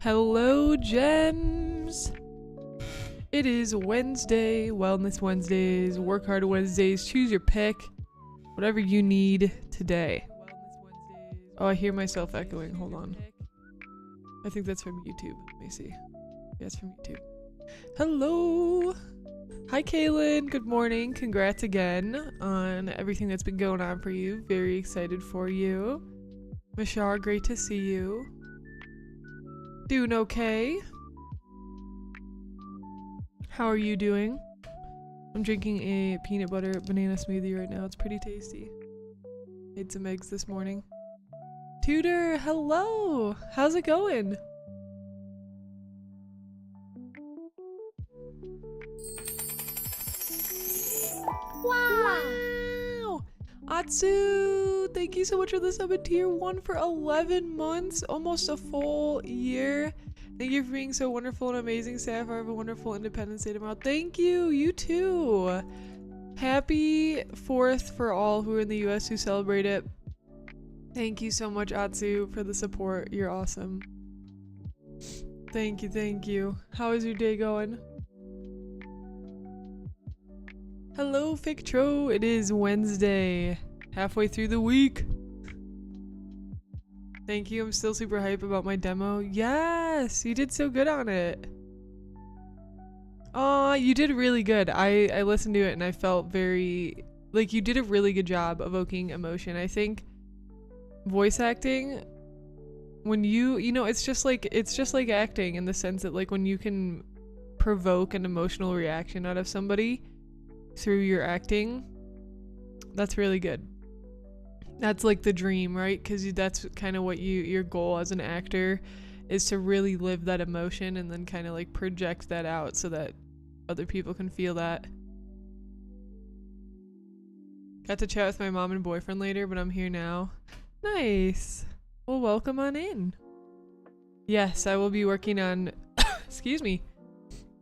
Hello, gems! It is Wednesday, Wellness Wednesdays, Work Hard Wednesdays, choose your pick, whatever you need today. Oh, I hear myself echoing, hold on. I think that's from YouTube, let me see. Yeah, it's from YouTube. Hello! Hi Kaylin, good morning, congrats again on everything that's been going on for you, very excited for you. Mashar, great to see you. Doing okay? How are you doing? I'm drinking a peanut butter banana smoothie right now. It's pretty tasty. Made some eggs this morning. Tudor, hello! How's it going? Wow! Atsu! Thank you so much for the sub in tier 1 for 11 months, almost a full year. Thank you for being so wonderful and amazing, Sapphire. Have a wonderful Independence Day tomorrow. Thank you! You too! Happy 4th for all who are in the US who celebrate it. Thank you so much, Atsu, for the support. You're awesome. Thank you, thank you. How is your day going? Hello, Fictro. It is Wednesday. Halfway through the week. Thank you. I'm still super hype about my demo. Yes! You did so good on it. Aw, you did really good. I listened to it and I felt very... Like, you did a really good job evoking emotion. I think voice acting, when you know, it's just like acting in the sense that, like, when you can provoke an emotional reaction out of somebody through your acting, that's really good. That's like the dream, right? Because that's kind of what your goal as an actor is, to really live that emotion and then kind of like project that out so that other people can feel that. Got to chat with my mom and boyfriend later, but I'm here now. Nice. Well, welcome on in. Yes, I will be working on excuse me,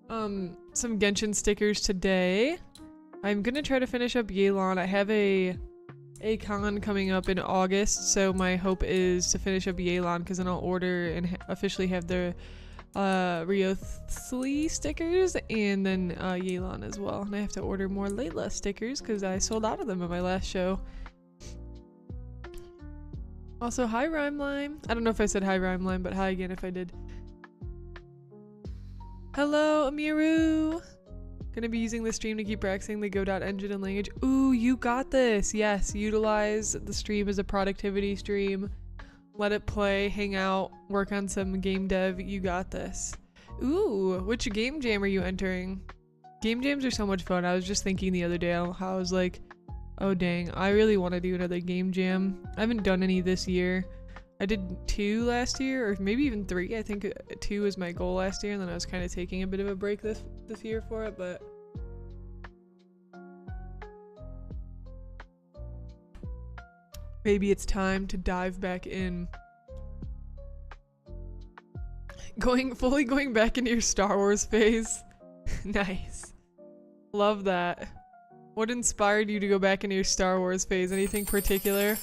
some Genshin stickers today. I'm gonna try to finish up 𝐒𝐿𝐴. I have a 𝐒𝐿𝐴 coming up in August, so my hope is to finish up 𝐒𝐿𝐴 because then I'll order and officially have the 𝐒𝐿𝐴 stickers and then 𝐒𝐿𝐴 as well. And I have to order more Layla stickers because I sold out of them at my last show. Also, hi Rhymelime. I don't know if I said hi Rhymelime, but hi again if I did. Hello Amiru. Gonna be using the stream to keep practicing the 𝐄.engine and language. Ooh, you got this. Yes, utilize the stream as a productivity stream. Let it play, hang out, work on some game dev. You got this. Ooh, which game jam are you entering? Game jams are so much fun. I was just thinking the other day how I was like, oh dang, I really want to do another game jam. I haven't done any this year. I did 2 last year, or maybe even 3. I think 2 was my goal last year, and then I was kind of taking a bit of a break this year for it, but maybe it's time to dive back in. Fully going back into your Star Wars phase. Nice. Love that. What inspired you to go back into your Star Wars phase? Anything particular?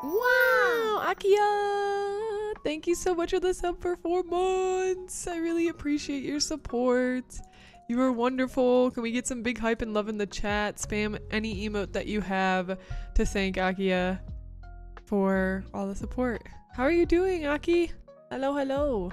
Wow, Akia! Thank you so much for the sub for 4 months. I really appreciate your support. You are wonderful. Can we get some big hype and love in the chat? Spam any emote that you have to thank Akia for all the support. How are you doing, Aki? Hello, hello.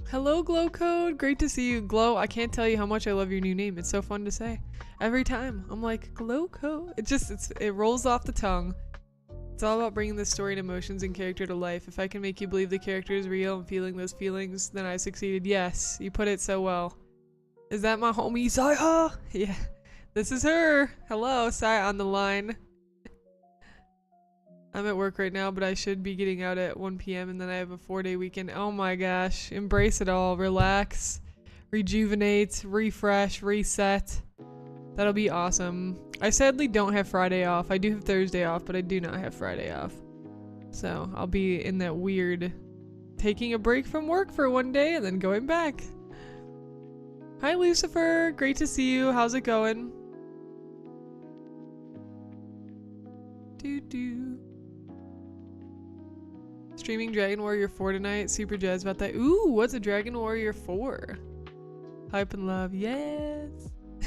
Hello, Glow Code. Great to see you, Glow. I can't tell you how much I love your new name. It's so fun to say. Every time I'm like, Glow Code. It rolls off the tongue. It's all about bringing the story and emotions and character to life. If I can make you believe the character is real and feeling those feelings, then I succeeded. Yes, you put it so well. Is that my homie, Saya? Yeah, this is her. Hello, Saya on the line. I'm at work right now, but I should be getting out at 1 p.m. and then I have a 4-day weekend. Oh my gosh. Embrace it all. Relax. Rejuvenate. Refresh. Reset. That'll be awesome. I sadly don't have Friday off. I do have Thursday off, but I do not have Friday off. So I'll be in that weird taking a break from work for 1 day and then going back. Hi Lucifer. Great to see you. How's it going? Doo-doo. Streaming Dragon Warrior 4 tonight. Super jazzed about that. Ooh, what's a Dragon Warrior 4? Hype and love. Yes.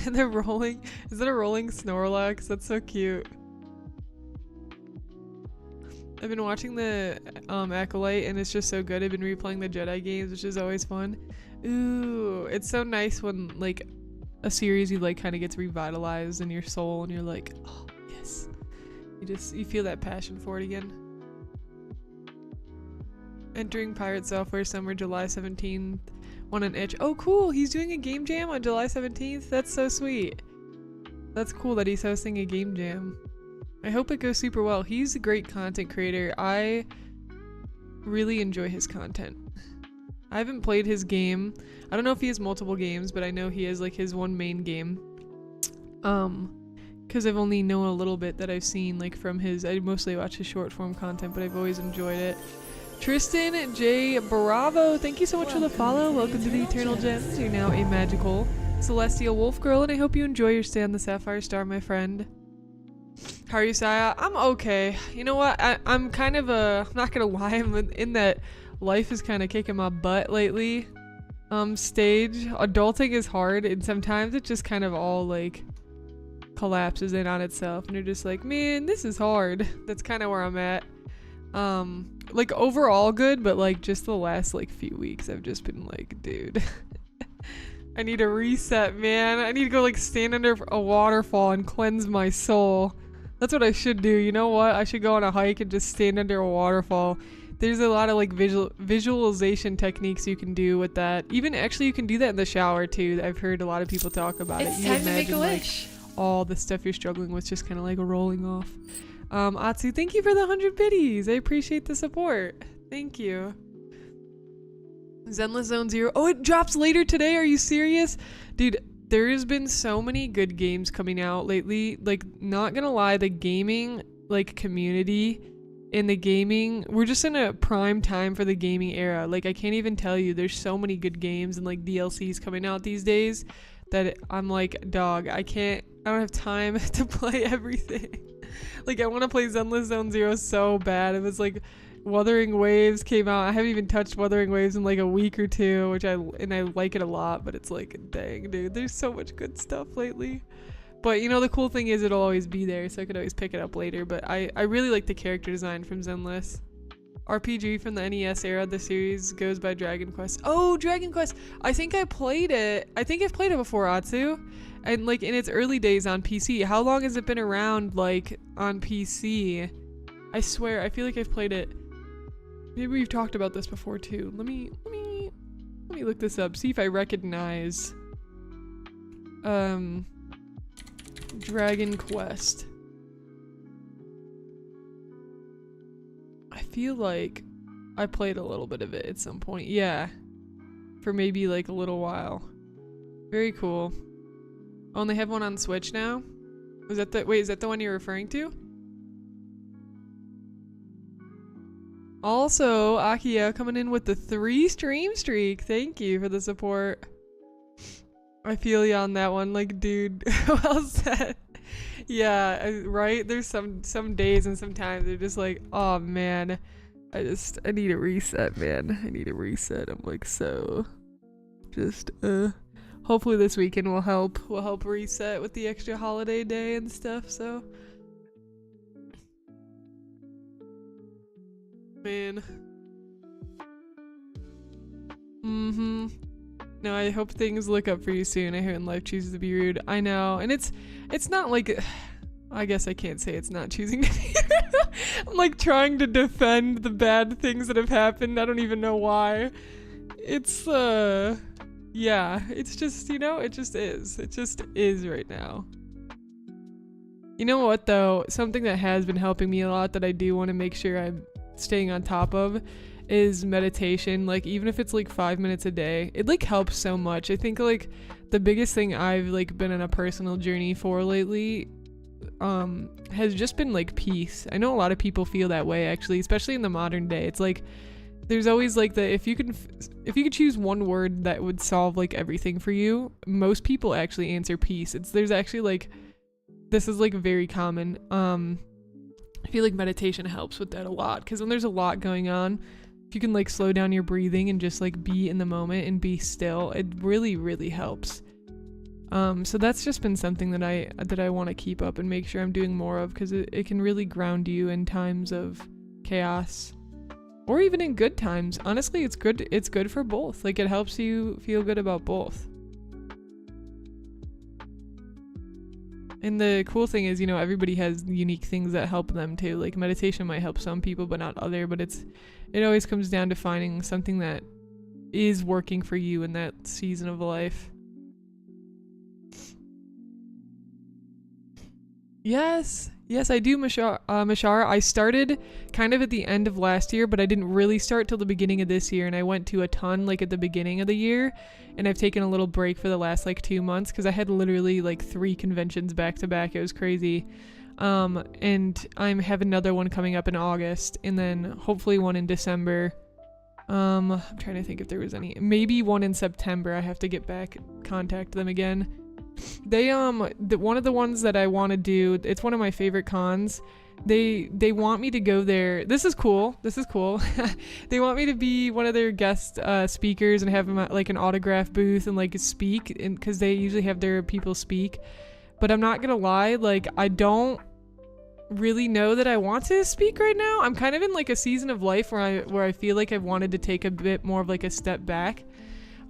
And they're rolling. Is that a rolling Snorlax? That's so cute. I've been watching the Acolyte and it's just so good. I've been replaying the Jedi games, which is always fun. Ooh, it's so nice when like a series you like kind of gets revitalized in your soul and you're like, oh yes. You feel that passion for it again. Entering Pirate Software Summer July 17th. Want an itch. Oh cool, he's doing a game jam on July 17th. That's so sweet. That's cool that he's hosting a game jam. I hope it goes super well. He's a great content creator. I really enjoy his content. I haven't played his game. I don't know if he has multiple games, but I know he has like his one main game. Because I've only known a little bit that I've seen like from his, I mostly watch his short form content, but I've always enjoyed it. Tristan J. Bravo, thank you so much for the follow. Welcome to the Eternal Gems. You're now a magical celestial wolf girl, and I hope you enjoy your stay on the Sapphire Star, my friend. How are you, Saya? I'm okay. You know what? I'm kind of I'm not gonna lie, I'm in that life is kind of kicking my butt lately. Stage. Adulting is hard, and sometimes it just kind of all like collapses in on itself, and you're just like, man, this is hard. That's kind of where I'm at. Like overall good, but like just the last like few weeks I've just been like, dude. I need a reset, man. I need to go like stand under a waterfall and cleanse my soul. That's what I should do. You know what? I should go on a hike and just stand under a waterfall. There's a lot of like visualization techniques you can do with that. Even actually you can do that in the shower too. I've heard a lot of people talk about it. It's time to make a wish. Like, all the stuff you're struggling with just kind of like rolling off. Atsu, thank you for the 100 biddies. I appreciate the support. Thank you. Zenless Zone Zero. Oh, it drops later today. Are you serious? Dude, there's been so many good games coming out lately. Like, not gonna lie, the gaming, like, community in the gaming, we're just in a prime time for the gaming era. Like, I can't even tell you, there's so many good games and, like, DLCs coming out these days that I'm like, dog, I don't have time to play everything. Like, I want to play Zenless Zone Zero so bad. It was like Wuthering Waves came out. I haven't even touched Wuthering Waves in like a week or two, which I like it a lot, but it's like, dang, dude, there's so much good stuff lately. But you know, the cool thing is it'll always be there, so I could always pick it up later. But I really like the character design from Zenless. RPG from the NES era, the series goes by Dragon Quest. Oh, Dragon Quest! I think I played it. I think I've played it before, Atsu. And like in its early days on PC. How long has it been around like on PC? I swear, I feel like I've played it. Maybe we've talked about this before too. Let me look this up. See if I recognize Dragon Quest. I feel like I played a little bit of it at some point. Yeah. For maybe like a little while. Very cool. Oh, and they have one on Switch now? Was that the, wait, is that the one you're referring to? Also, Akia coming in with the 3 stream streak. Thank you for the support. I feel you on that one. Like, dude, well said. Yeah, right? There's some days and sometimes they're just like, oh man, I need a reset, man. I need a reset. I'm like, so just, hopefully this weekend will help reset with the extra holiday day and stuff, so. Man. No, I hope things look up for you soon. I heard life chooses to be rude. I know. And it's not like, I guess I can't say it's not choosing to be rude. I'm like trying to defend the bad things that have happened. I don't even know why. It's, yeah, it's just, you know, it just is. It just is right now. You know what though? Something that has been helping me a lot that I do want to make sure I'm staying on top of is meditation. Like, even if it's like 5 minutes a day, it like helps so much. I think like the biggest thing I've like been on a personal journey for lately has just been like peace. I know a lot of people feel that way actually, especially in the modern day. It's like there's always like the if you could choose one word that would solve like everything for you, most people actually answer peace. There's actually like, this is like very common. feel like meditation helps with that a lot, because when there's a lot going on, if you can like slow down your breathing and just like be in the moment and be still, it really, really helps. So that's just been something that I want to keep up and make sure I'm doing more of, because it can really ground you in times of chaos, or even in good times. Honestly, it's good for both. Like, it helps you feel good about both. And the cool thing is, you know, everybody has unique things that help them too. Like, meditation might help some people but not other, but it always comes down to finding something that is working for you in that season of life. Yes, I do Mashar. I started kind of at the end of last year, but I didn't really start till the beginning of this year, and I went to a ton like at the beginning of the year, and I've taken a little break for the last like 2 months because I had literally like 3 conventions back to back. It was crazy. And I have another one coming up in August, and then hopefully one in December. I'm trying to think if there was any. Maybe one in September. I have to get back, contact them again. They one of the ones that I want to do, it's one of my favorite cons. They want me to go there. This is cool. They want me to be one of their guest speakers and have them at like an autograph booth and like speak, and because they usually have their people speak. But I'm not gonna lie, like, I don't really know that I want to speak right now. I'm kind of in like a season of life where I feel like I've wanted to take a bit more of like a step back.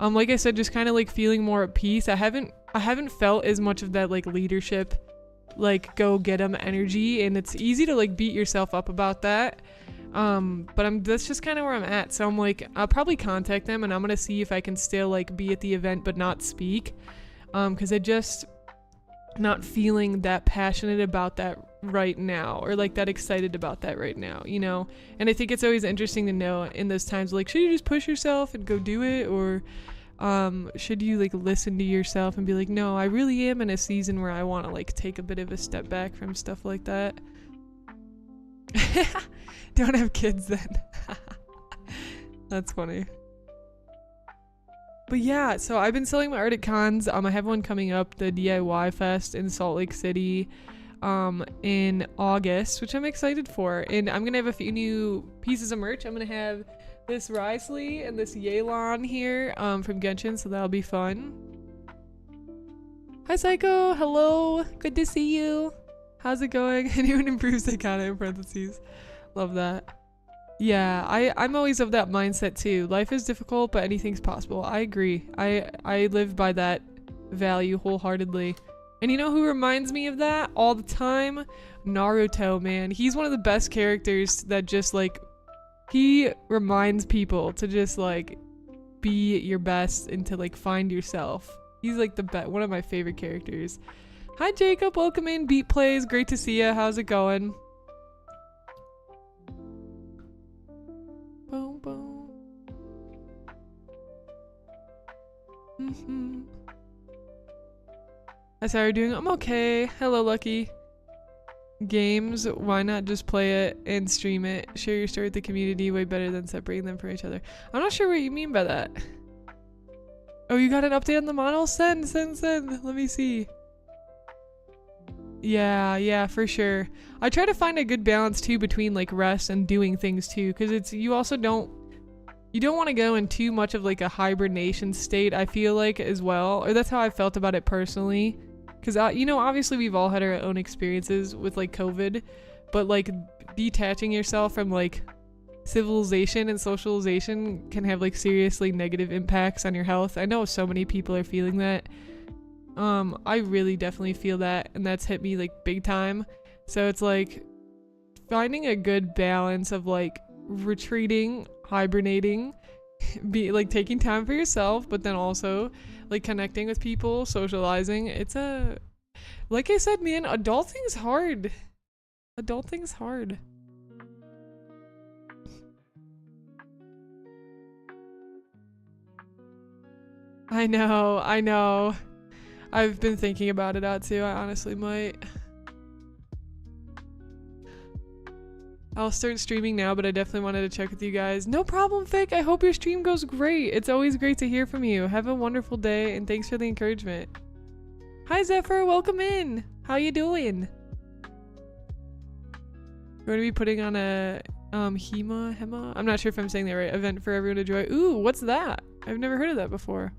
Like I said, just kind of like feeling more at peace. I haven't felt as much of that like leadership, like go get 'em energy, and it's easy to like beat yourself up about that. But that's just kind of where I'm at. So I'm like, I'll probably contact them, and I'm gonna see if I can still like be at the event but not speak, because I just not feeling that passionate about that right now, or like that excited about that right now, you know. And I think it's always interesting to know in those times, like, should you just push yourself and go do it, or should you like listen to yourself and be like, no, I really am in a season where I want to like take a bit of a step back from stuff like that. Don't have kids then. That's funny. But yeah, so I've been selling my art at cons. I have one coming up, the DIY Fest in Salt Lake City in August, which I'm excited for. And I'm gonna have a few new pieces of merch. I'm gonna have this _𝐒𝐮𝐩𝐸 and this 𝐒𝐻𝐸 here from Genshin, so that'll be fun. Hi Psycho, hello, good to see you. How's it going? Anyone improves they got it in parentheses. Love that. Yeah, I'm always of that mindset too. Life is difficult, but anything's possible. I agree. I live by that value wholeheartedly. And you know who reminds me of that all the time? Naruto, man. He's one of the best characters that just like, he reminds people to just like be your best and to like find yourself. He's like the best, one of my favorite characters. Hi Jacob, welcome in. Beat Plays, great to see ya. How's it going? Boom, boom. That's how you're doing. I'm okay. Hello, Lucky. Games, why not just play it and stream it? Share your story with the community, way better than separating them from each other. I'm not sure what you mean by that. Oh, you got an update on the model? Send. Let me see. Yeah, for sure. I try to find a good balance too between like rest and doing things too, because it's, you don't want to go in too much of like a hibernation state, I feel like, as well. Or that's how I felt about it personally. Because, you know, obviously we've all had our own experiences with like COVID, but like detaching yourself from like civilization and socialization can have like seriously negative impacts on your health. I know so many people are feeling that. I really definitely feel that, and that's hit me like big time. So it's like finding a good balance of like retreating, hibernating, be like taking time for yourself, but then also like connecting with people, socializing. It's like I said, man, adulting's hard. I know. I've been thinking about it out too. I honestly might. I'll start streaming now, but I definitely wanted to check with you guys. No problem, Fick. I hope your stream goes great. It's always great to hear from you. Have a wonderful day, and thanks for the encouragement. Hi, Zephyr. Welcome in. How you doing? We're gonna be putting on a Hema, I'm not sure if I'm saying that right, event for everyone to enjoy. Ooh, what's that? I've never heard of that before.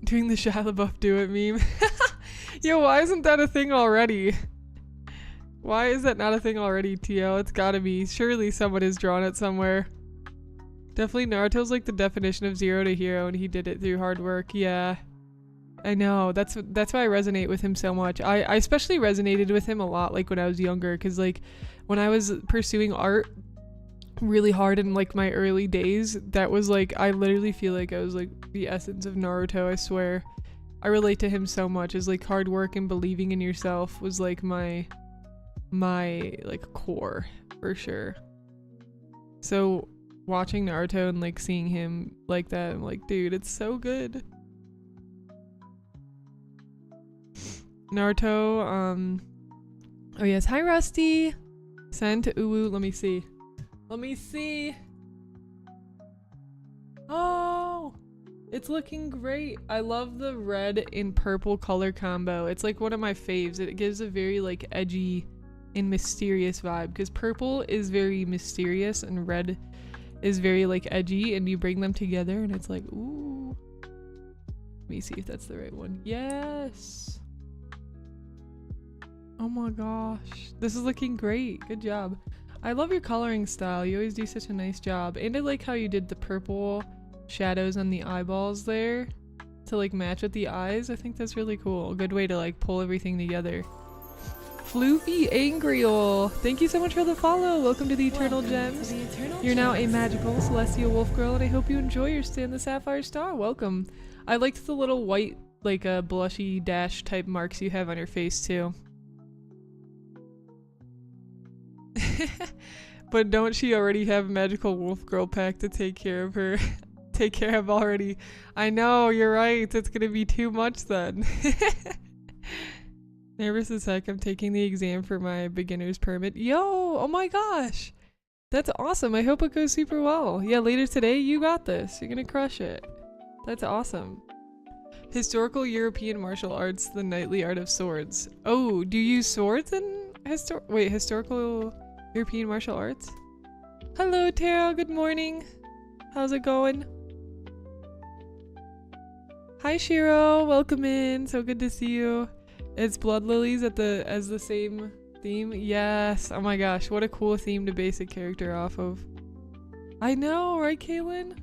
Doing the Shia LaBeouf do it meme. Yo, why isn't that a thing already? Why is that not a thing already, TL? It's gotta be. Surely someone has drawn it somewhere. Definitely Naruto's like the definition of zero to hero, and he did it through hard work. Yeah. I know. That's why I resonate with him so much. I especially resonated with him a lot like when I was younger, because like when I was pursuing art really hard in like my early days, that was like, I literally feel like I was like the essence of Naruto, I swear. I relate to him so much, as like hard work and believing in yourself was like my like core for sure. So watching Naruto and like seeing him like that, I'm like, dude, it's so good. Naruto, oh yes, hi Rusty. Send to Uwu, let me see. Oh, it's looking great. I love the red and purple color combo. It's like one of my faves. It gives a very like edgy and mysterious vibe, because purple is very mysterious and red is very like edgy, and you bring them together and it's like, ooh. Let me see if that's the right one. Yes. Oh my gosh, this is looking great. Good job. I love your coloring style. You always do such a nice job. And I like how you did the purple shadows on the eyeballs there to like match with the eyes. I think that's really cool. A good way to like pull everything together. Floofy Angriel, thank you so much for the follow. Welcome to the Eternal Gems. You're now a magical celestial wolf girl, and I hope you enjoy your stay in the Sapphire Star. Welcome. I liked the little white, like a blushy dash type marks you have on your face too. But don't she already have a magical wolf girl pack to take care of her? Take care of already. I know, you're right. It's gonna be too much then. Nervous as heck. I'm taking the exam for my beginner's permit. Yo, oh my gosh. That's awesome. I hope it goes super well. Yeah, later today, you got this. You're gonna crush it. That's awesome. Historical European martial arts, the knightly art of swords. Oh, do you use swords in historical European martial arts? Hello, Tara. Good morning. How's it going? Hi, Shiro. Welcome in. So good to see you. It's blood lilies as the same theme. Yes. Oh my gosh, what a cool theme to base a character off of. I know, right, Kaylin?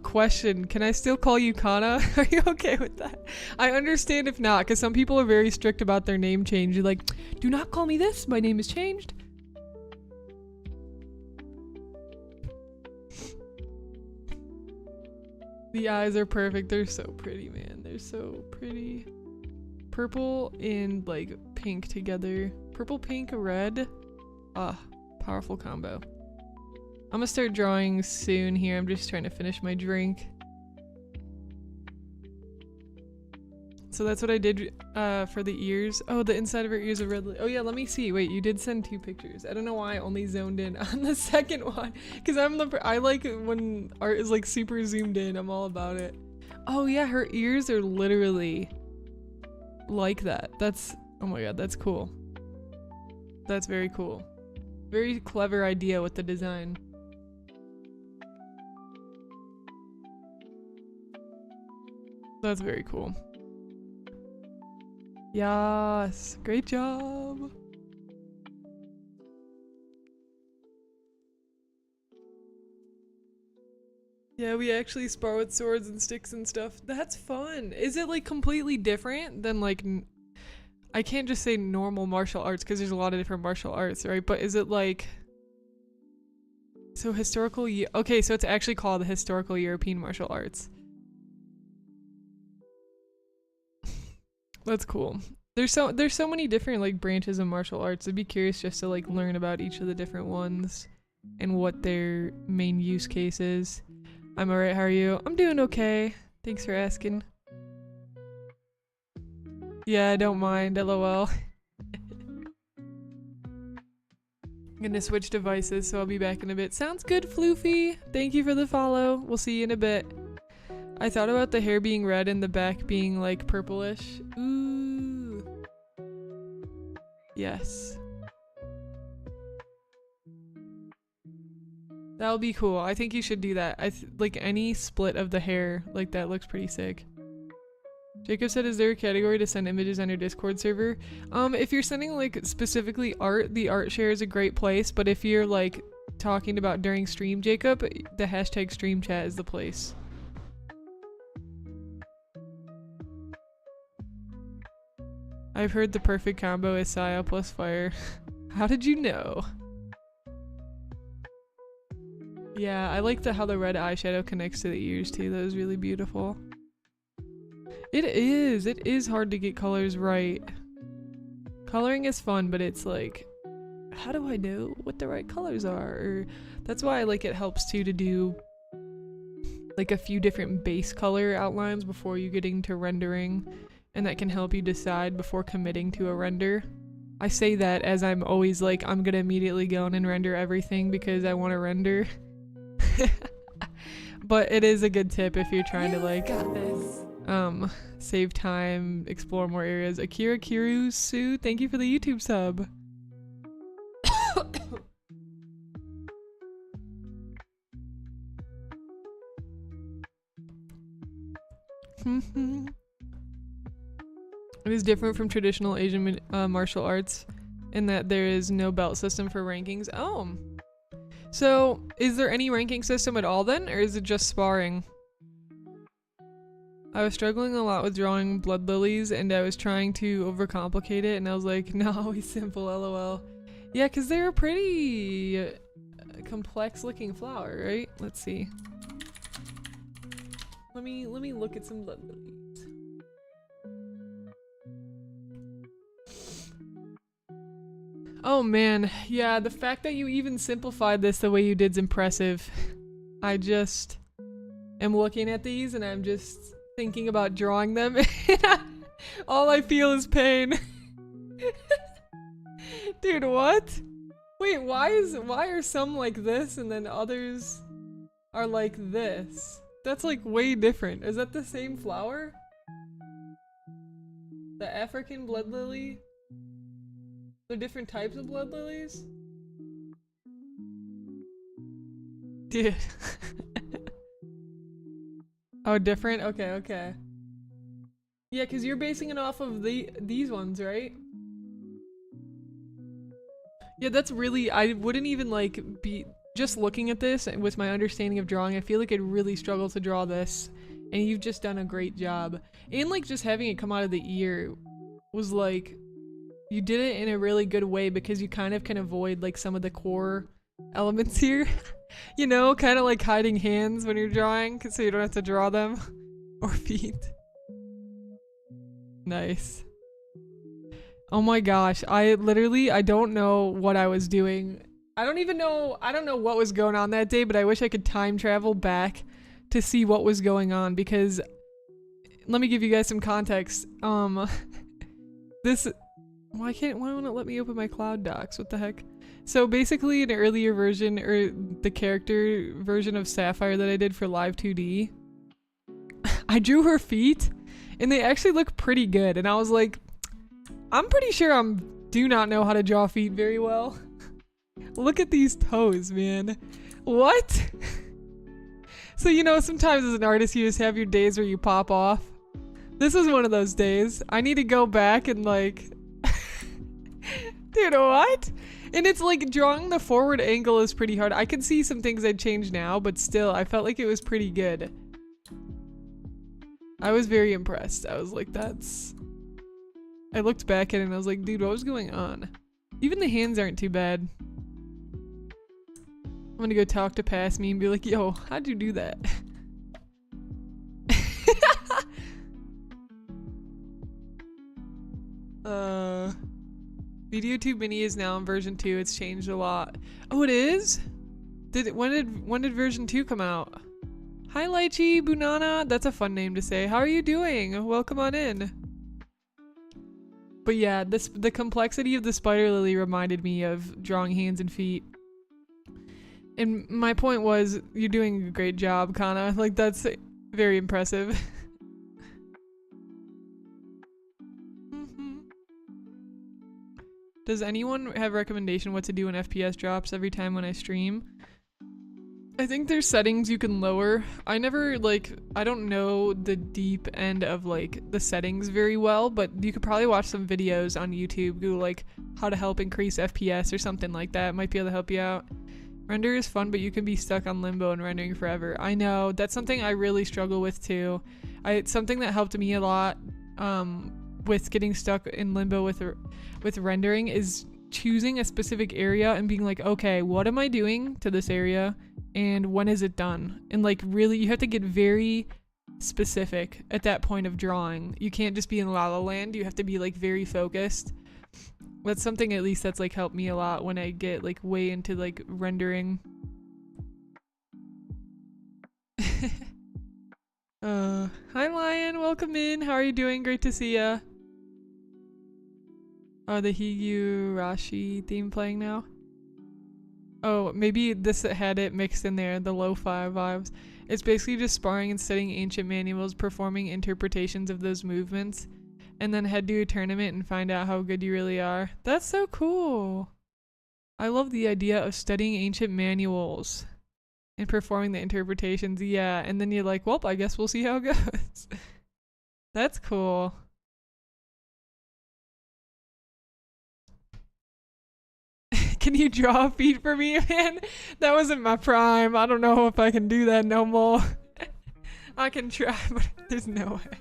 Question. Can I still call you Kana? Are you okay with that? I understand if not, because some people are very strict about their name change. You're like, do not call me this. My name is changed. The eyes are perfect. They're so pretty, man. They're so pretty. Purple and like pink together. Purple, pink, red. Ah, powerful combo. I'm gonna start drawing soon here. I'm just trying to finish my drink. So that's what I did for the ears. Oh, the inside of her ears are red. Oh yeah, let me see. Wait, you did send 2 pictures. I don't know why I only zoned in on the second one, because I like when art is like super zoomed in. I'm all about it. Oh yeah, her ears are literally like that. Oh my god, that's cool. That's very cool. Very clever idea with the design. That's very cool. Yes, great job. Yeah, we actually spar with swords and sticks and stuff. That's fun. Is it like completely different than like, I can't just say normal martial arts because there's a lot of different martial arts, right? But is it like, so historical, okay, so it's actually called the historical European martial arts. That's cool. There's so many different like branches of martial arts. I'd be curious just to like learn about each of the different ones and what their main use case is. I'm alright, how are you? I'm doing okay. Thanks for asking. Yeah, I don't mind, lol. gonna switch devices, so I'll be back in a bit. Sounds good, Floofy. Thank you for the follow. We'll see you in a bit. I thought about the hair being red and the back being like purplish. Ooh. Yes. That'll be cool. I think you should do that. Like any split of the hair like that looks pretty sick. Jacob said, is there a category to send images on your Discord server? If you're sending like specifically art, the art share is a great place, but if you're like talking about during stream, Jacob, the hashtag stream chat is the place. I've heard the perfect combo is Saya plus fire. How did you know? Yeah, I like how the red eyeshadow connects to the ears too. That was really beautiful. It is hard to get colors right. Coloring is fun, but it's like, how do I know what the right colors are? Or that's why I like it helps too to do like a few different base color outlines before you get into rendering, and that can help you decide before committing to a render. I say that as I'm always like, I'm gonna immediately go in and render everything because I want to render. But it is a good tip if you're trying to like save time, explore more areas. 𝐒𝐿𝐴𝐻𝐿, thank you for the YouTube sub. It is different from traditional Asian martial arts in that there is no belt system for rankings. Oh. So, is there any ranking system at all then, or is it just sparring? I was struggling a lot with drawing blood lilies, and I was trying to overcomplicate it, and I was like, no, it's simple, lol. Yeah, because they're a pretty complex looking flower, right? Let's see. Let me look at some blood lilies. Oh man, yeah, the fact that you even simplified this the way you did is impressive. I just am looking at these and I'm just thinking about drawing them and all I feel is pain. Dude, what? Wait, why are some like this and then others are like this? That's like way different. Is that the same flower? The African blood lily? They're different types of blood lilies? Dude. Oh, different? Okay, okay. Yeah, because you're basing it off of these ones, right? Yeah, that's really, I wouldn't even like be, just looking at this and with my understanding of drawing, I feel like I'd really struggle to draw this. And you've just done a great job. And like just having it come out of the ear was like, you did it in a really good way because you kind of can avoid like some of the core elements here. You know, kind of like hiding hands when you're drawing so you don't have to draw them. Or feet. Nice. Oh my gosh, I don't know what I was doing. I don't know what was going on that day, but I wish I could time travel back to see what was going on because let me give you guys some context. Why won't it let me open my cloud docs? What the heck? So basically an earlier version, or the character version of Syafire that I did for Live 2D, I drew her feet and they actually look pretty good. And I was like, I'm pretty sure I do not know how to draw feet very well. Look at these toes, man. What? So, you know, sometimes as an artist you just have your days where you pop off. This was one of those days. I need to go back and like... Dude, what? And it's like drawing the forward angle is pretty hard. I can see some things I'd change now, but still, I felt like it was pretty good. I was very impressed. I was like, I looked back at it and I was like, dude, what was going on? Even the hands aren't too bad. I'm gonna go talk to Past Me and be like, yo, how'd you do that? VideoTube Mini is now in version 2. It's changed a lot. Oh, it is? When did version 2 come out? Hi Lychee Bunana. That's a fun name to say. How are you doing? Welcome on in. But yeah, the complexity of the spider lily reminded me of drawing hands and feet. And my point was, you're doing a great job, Kana. Like, that's very impressive. Does anyone have a recommendation what to do when FPS drops every time when I stream? I think there's settings you can lower. I never, like, I don't know the deep end of, like, the settings very well, but you could probably watch some videos on YouTube, Google, like, how to help increase FPS or something like that. Might be able to help you out. Render is fun, but you can be stuck on limbo and rendering forever. I know, that's something I really struggle with too. It's something that helped me a lot with getting stuck in limbo with rendering is choosing a specific area and being like, okay, what am I doing to this area and when is it done? And like really, you have to get very specific at that point of drawing. You can't just be in La La Land, you have to be like very focused. That's something at least that's like helped me a lot when I get like way into like rendering. Hi Lion, welcome in. How are you doing? Great to see ya. Oh, the Higurashi theme playing now? Oh, maybe this had it mixed in there, the lo-fi vibes. It's basically just sparring and studying ancient manuals, performing interpretations of those movements, and then head to a tournament and find out how good you really are. That's so cool. I love the idea of studying ancient manuals and performing the interpretations. Yeah, and then you're like, well, I guess we'll see how it goes. That's cool. Can you draw a feet for me, man? That wasn't my prime. I don't know if I can do that no more. I can try, but there's no way.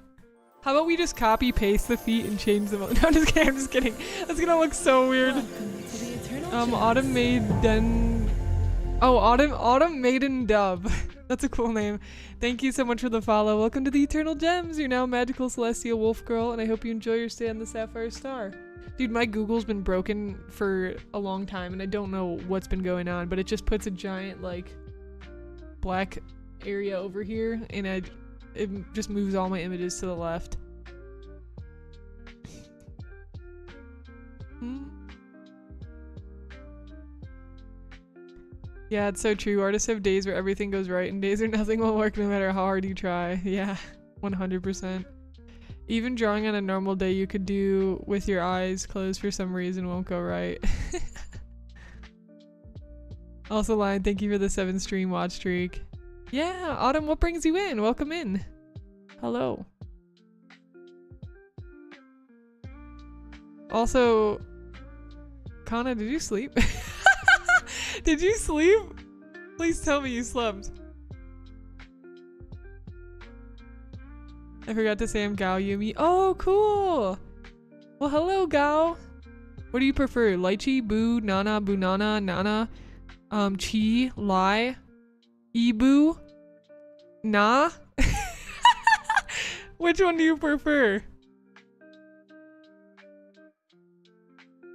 How about we just copy paste the feet and change them? No, I'm just kidding. I'm just kidding. That's gonna look so weird. Autumn Maiden. Oh, Autumn Maiden Dub. That's a cool name. Thank you so much for the follow. Welcome to the Eternal Gems. You're now magical celestial wolf girl, and I hope you enjoy your stay on the Sapphire Star. Dude, my Google's been broken for a long time, and I don't know what's been going on, but it just puts a giant like black area over here, and it just moves all my images to the left. Yeah, it's so true. Artists have days where everything goes right and days where nothing will work no matter how hard you try. Yeah, 100%. Even drawing on a normal day you could do with your eyes closed for some reason won't go right. Also, Lion, thank you for the 7 stream watch streak. Yeah, Autumn, what brings you in? Welcome in. Hello. Also, Kana, did you sleep? Did you sleep? Please tell me you slept. I forgot to say I'm Gao Yumi. Oh, cool! Well, hello, Gao. What do you prefer? Lychee, Boo, Nana, Bunana, Nana, Chi, Lai, Ibu, Na? Which one do you prefer?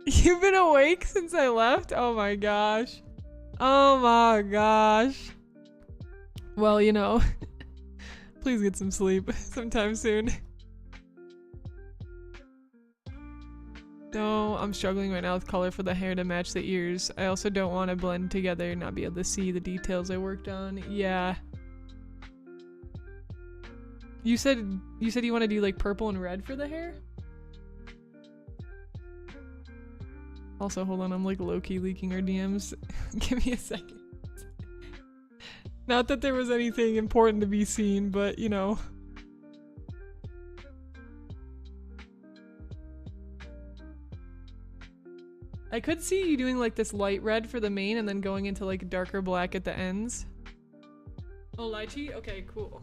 You've been awake since I left? Oh my gosh. Oh my gosh. Well, you know, please get some sleep sometime soon. No, I'm struggling right now with color for the hair to match the ears. I also don't want to blend together and not be able to see the details I worked on. Yeah. You said you want to do like purple and red for the hair? Also, hold on, I'm like low-key leaking our DMs. Give me a second. Not that there was anything important to be seen, but you know. I could see you doing like this light red for the main and then going into like darker black at the ends. Oh, lychee? Okay, cool.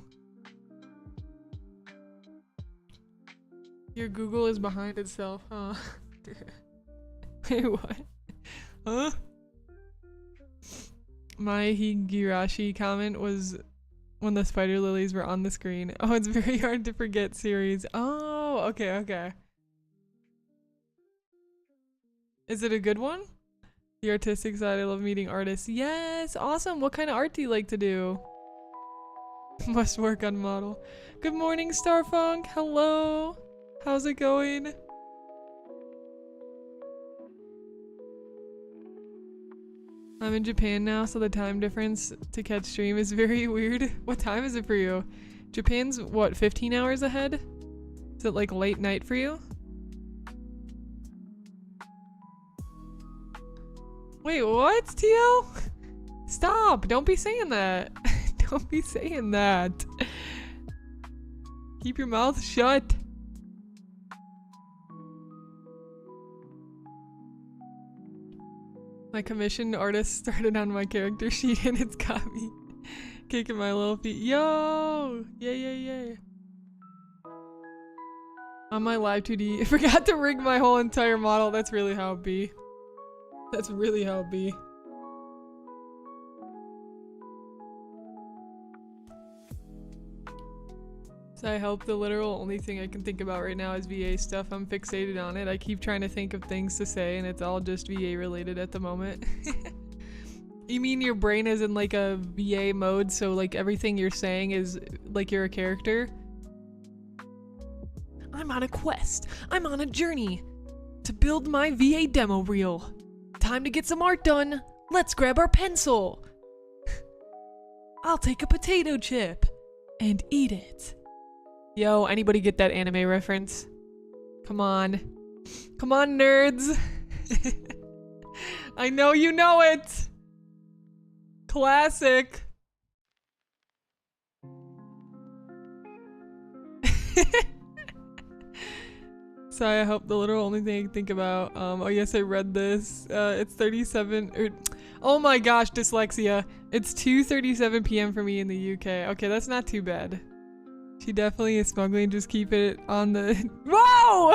Your Google is behind itself, huh? Wait, what? Huh? My Higurashi comment was when the spider lilies were on the screen. Oh, it's very hard to forget series. Oh, okay, okay. Is it a good one? The artistic side, I love meeting artists. Yes, awesome. What kind of art do you like to do? Must work on model. Good morning, Starfunk. Hello. How's it going? I'm in Japan now, so the time difference to catch stream is very weird. What time is it for you? Japan's, what, 15 hours ahead? Is it like late night for you? Wait, what, TL? Stop! Don't be saying that. Don't be saying that. Keep your mouth shut. My commissioned artist started on my character sheet and it's got me kicking my little feet. Yo! Yay, yay, yay. On my live 2D, I forgot to rig my whole entire model. That's really how it be. That's really how it be. So I hope the literal only thing I can think about right now is VA stuff. I'm fixated on it. I keep trying to think of things to say and it's all just VA related at the moment. You mean your brain is in like a VA mode, so like everything you're saying is like you're a character? I'm on a quest. I'm on a journey to build my VA demo reel. Time to get some art done. Let's grab our pencil. I'll take a potato chip and eat it. Yo, anybody get that anime reference? Come on. Come on, nerds. I know you know it. Classic. So I hope the literal only thing I can think about. Oh yes, I read this. It's 37. Oh my gosh, dyslexia. It's 2:37 p.m. for me in the UK. Okay, that's not too bad. She definitely is smuggling. Just keep it on the. Whoa!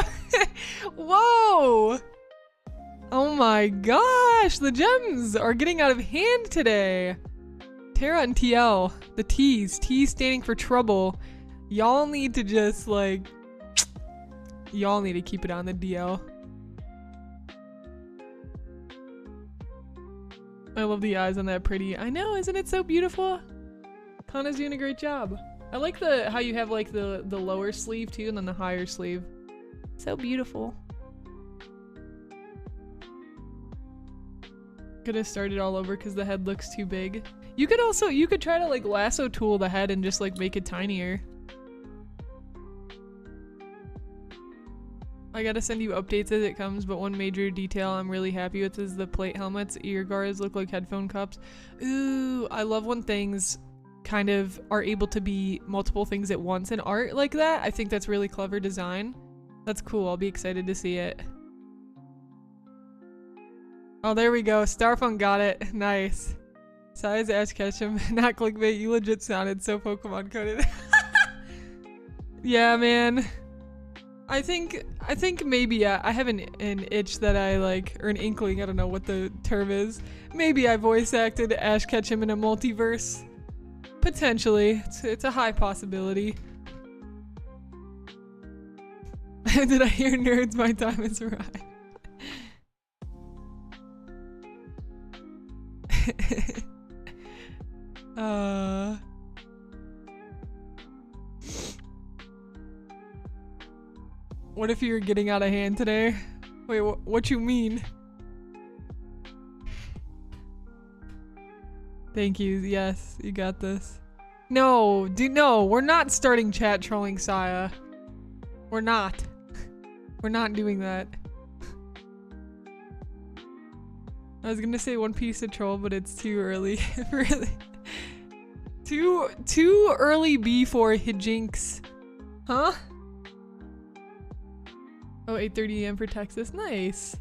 Whoa! Oh my gosh, the gems are getting out of hand today. Tara and TL, the T's. T standing for trouble. Y'all need to just like. Y'all need to keep it on the DL. I love the eyes on that pretty. I know, isn't it so beautiful? Kana's doing a great job. I like how you have like the lower sleeve too and then the higher sleeve. So beautiful. Could have started all over because the head looks too big. You could try to like lasso tool the head and just like make it tinier. I gotta send you updates as it comes, but one major detail I'm really happy with is the plate helmets. Ear guards look like headphone cups. Ooh, I love when things kind of are able to be multiple things at once in art like that. I think that's really clever design. That's cool. I'll be excited to see it. Oh, there we go. Starfunk got it. Nice. Size Ash Ketchum, not clickbait. You legit sounded so Pokemon coded. Yeah, man. I think maybe, yeah, I have an itch that I like, or an inkling, I don't know what the term is. Maybe I voice acted Ash Ketchum in a multiverse. Potentially. It's a high possibility. Did I hear nerds? My time has arrived. What if you're getting out of hand today? Wait, what you mean? Thank you. Yes, you got this. No, no, we're not starting chat trolling Saya. We're not. We're not doing that. I was gonna say One Piece to troll, but it's too early. Really. Too early B for hijinks. Huh? Oh, 8:30 AM for Texas. Nice.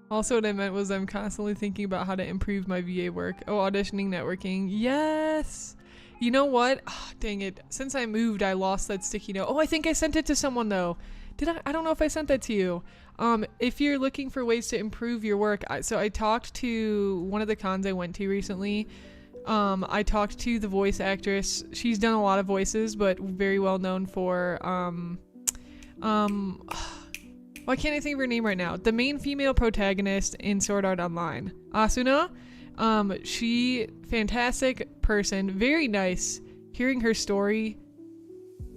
Also, what I meant was I'm constantly thinking about how to improve my VA work. Oh, auditioning, networking. Yes! You know what? Oh, dang it. Since I moved, I lost that sticky note. Oh, I think I sent it to someone though. Did I? I don't know if I sent that to you. If you're looking for ways to improve your work, so I talked to one of the cons I went to recently. I talked to the voice actress. She's done a lot of voices, but very well known for, why can't I think of her name right now? The main female protagonist in Sword Art Online. Asuna. She, fantastic person, very nice. Hearing her story,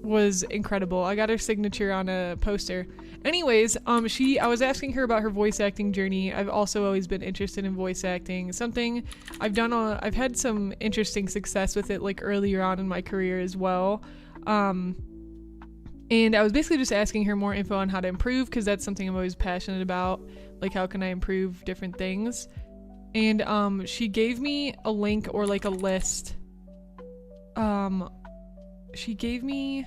was incredible. I got her signature on a poster. Anyways, I was asking her about her voice acting journey. I've also always been interested in voice acting. Something I've done I've had some interesting success with it like earlier on in my career as well. And I was basically just asking her more info on how to improve, because that's something I'm always passionate about. Like, how can I improve different things? And she gave me a link or like a list. She gave me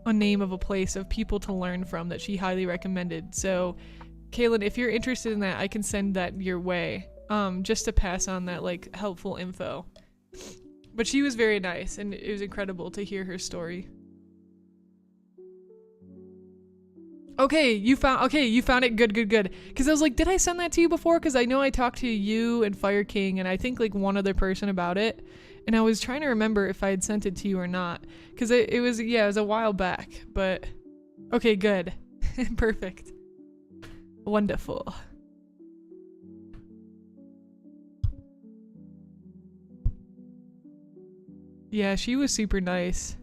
a name of a place of people to learn from that she highly recommended. So, Kaylin, if you're interested in that, I can send that your way. Just to pass on that like helpful info. But she was very nice, and it was incredible to hear her story. Okay, you found it. Good. Because I was like, did I send that to you before? Because I know I talked to you and Fire King and I think like one other person about it. And I was trying to remember if I had sent it to you or not. Because it was a while back. But, okay, good. Perfect. Wonderful. Yeah, she was super nice.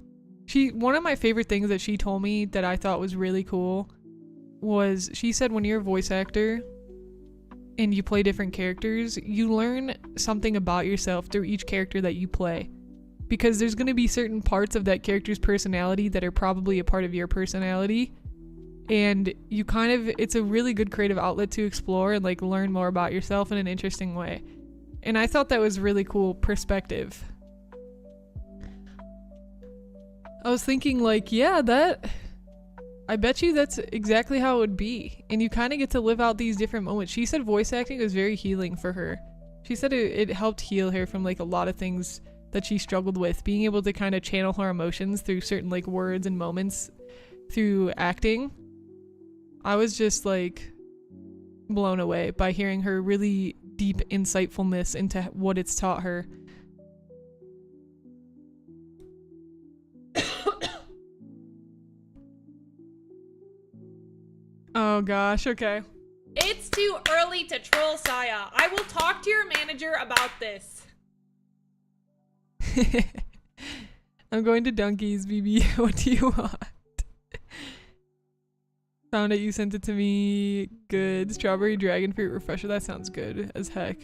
One of my favorite things that she told me that I thought was really cool was she said when you're a voice actor and you play different characters, you learn something about yourself through each character that you play. Because there's going to be certain parts of that character's personality that are probably a part of your personality. And it's a really good creative outlet to explore and like learn more about yourself in an interesting way. And I thought that was really cool perspective. I was thinking like, yeah, I bet you that's exactly how it would be. And you kind of get to live out these different moments. She said voice acting was very healing for her. She said it helped heal her from like a lot of things that she struggled with. Being able to kind of channel her emotions through certain like words and moments through acting. I was just like blown away by hearing her really deep insightfulness into what it's taught her. Oh gosh, okay. It's too early to troll Saya. I will talk to your manager about this. I'm going to Dunkies, BB. What do you want? Found it, you sent it to me. Good. Strawberry dragon fruit refresher. That sounds good as heck.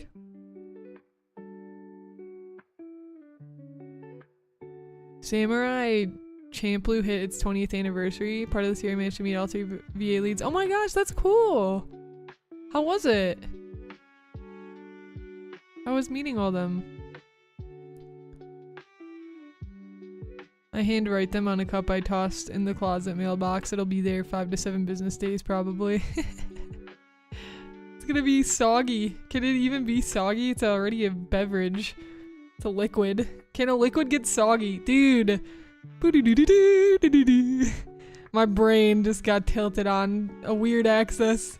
Samurai Champloo hit its 20th anniversary. Part of this year I managed to meet all 3 VA leads. Oh my gosh, that's cool! How was it? I was meeting all them. I handwrite them on a cup I tossed in the closet mailbox. It'll be there 5 to 7 business days probably. It's gonna be soggy. Can it even be soggy? It's already a beverage. It's a liquid. Can a liquid get soggy? Dude! My brain just got tilted on a weird axis.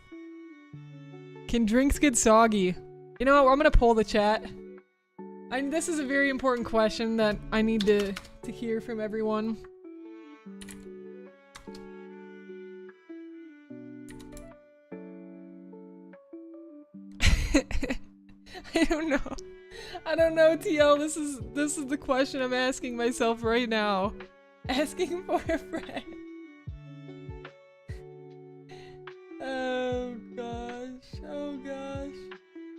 Can drinks get soggy? You know what? I'm gonna poll the chat. This is a very important question that I need to hear from everyone. I don't know. I don't know, TL. This is the question I'm asking myself right now. Asking for a friend. Oh gosh. Oh gosh.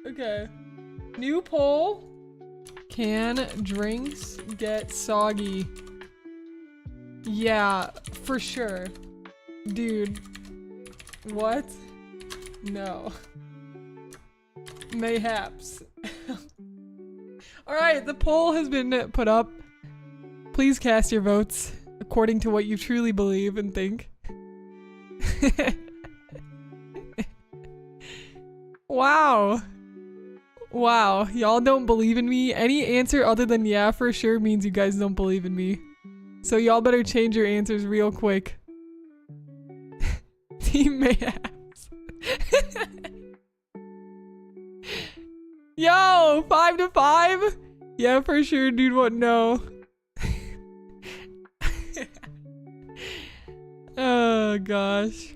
Okay. New poll. Can drinks get soggy? Yeah, for sure. Dude. What? No. Mayhaps. Alright, the poll has been put up. Please cast your votes according to what you truly believe and think. Wow. Wow, y'all don't believe in me? Any answer other than yeah for sure means you guys don't believe in me. So y'all better change your answers real quick. Team Mayhaps. Yo, 5 to 5? Yeah, for sure, dude. What? No. Oh, gosh.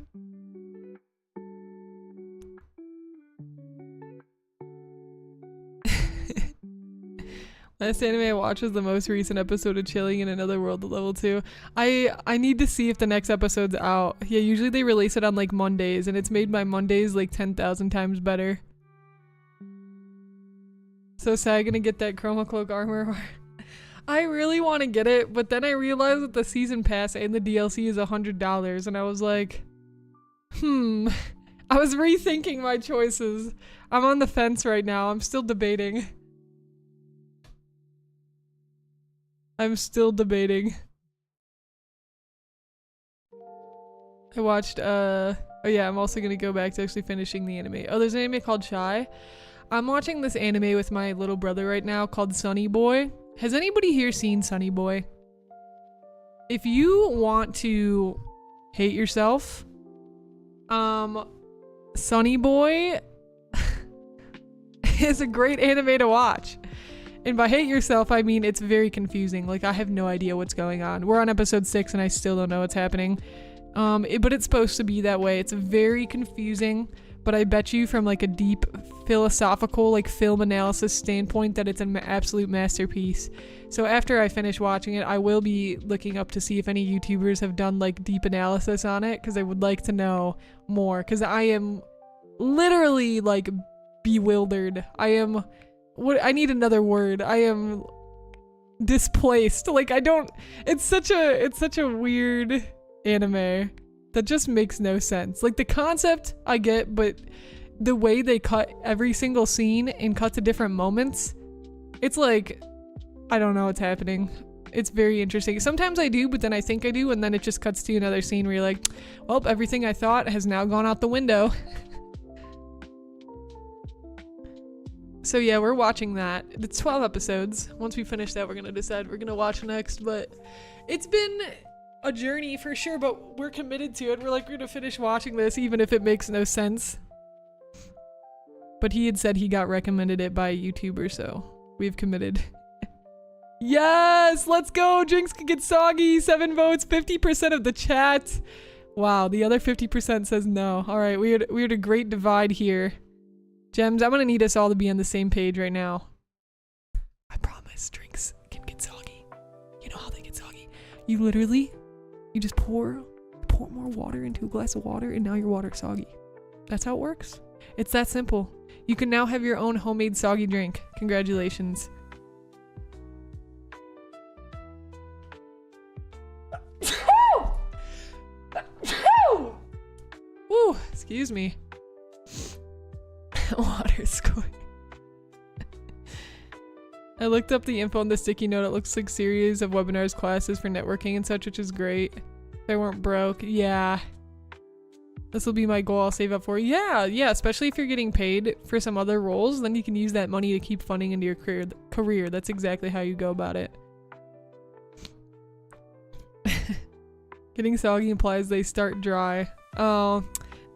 Last anime I watched was the most recent episode of Chilling in Another World at level 2. I need to see if the next episode's out. Yeah, usually they release it on like Mondays, and it's made my Mondays like 10,000 times better. So sad, gonna get that Chroma Cloak armor. I really want to get it, but then I realized that the season pass and the DLC is $100, and I was like, I was rethinking my choices. I'm on the fence right now. I'm still debating. I'm still debating. I watched, oh yeah, I'm also gonna go back to actually finishing the anime. Oh, there's an anime called Shy. I'm watching this anime with my little brother right now called Sunny Boy. Has anybody here seen Sunny Boy? If you want to hate yourself, Sunny Boy is a great anime to watch. And by hate yourself, I mean it's very confusing. Like, I have no idea what's going on. We're on episode 6 and I still don't know what's happening. But it's supposed to be that way. It's very confusing, but I bet you from like a deep philosophical, like film analysis standpoint that it's an absolute masterpiece. So after I finish watching it, I will be looking up to see if any YouTubers have done like deep analysis on it, because I would like to know more, because I am literally like bewildered. I need another word. I am displaced. Like, it's such a weird anime that just makes no sense. Like, the concept I get, but the way they cut every single scene and cut to different moments, it's like, I don't know what's happening. It's very interesting. Sometimes I do, but then I think I do, and then it just cuts to another scene where you're like, well, everything I thought has now gone out the window. So yeah, we're watching that. It's 12 episodes. Once we finish that, we're gonna decide we're gonna watch next, but it's been a journey for sure, but we're committed to it. We're gonna finish watching this even if it makes no sense. But he had said he got recommended it by a YouTuber, so we've committed. Yes, let's go. Jinx can get soggy. 7 votes, 50% of the chat. Wow, the other 50% says no. All right, we had a great divide here. Gems, I'm gonna need us all to be on the same page right now. I promise, drinks can get soggy. You know how they get soggy. You just pour more water into a glass of water, and now your water's soggy. That's how it works. It's that simple. You can now have your own homemade soggy drink. Congratulations. Woo! Excuse me. Water score. I looked up the info on the sticky note. It looks like series of webinars, classes for networking and such, which is great. If I weren't broke, yeah. This will be my goal I'll save up for. Yeah, especially if you're getting paid for some other roles, then you can use that money to keep funding into your career. That's exactly how you go about it. Getting soggy implies they start dry. Oh,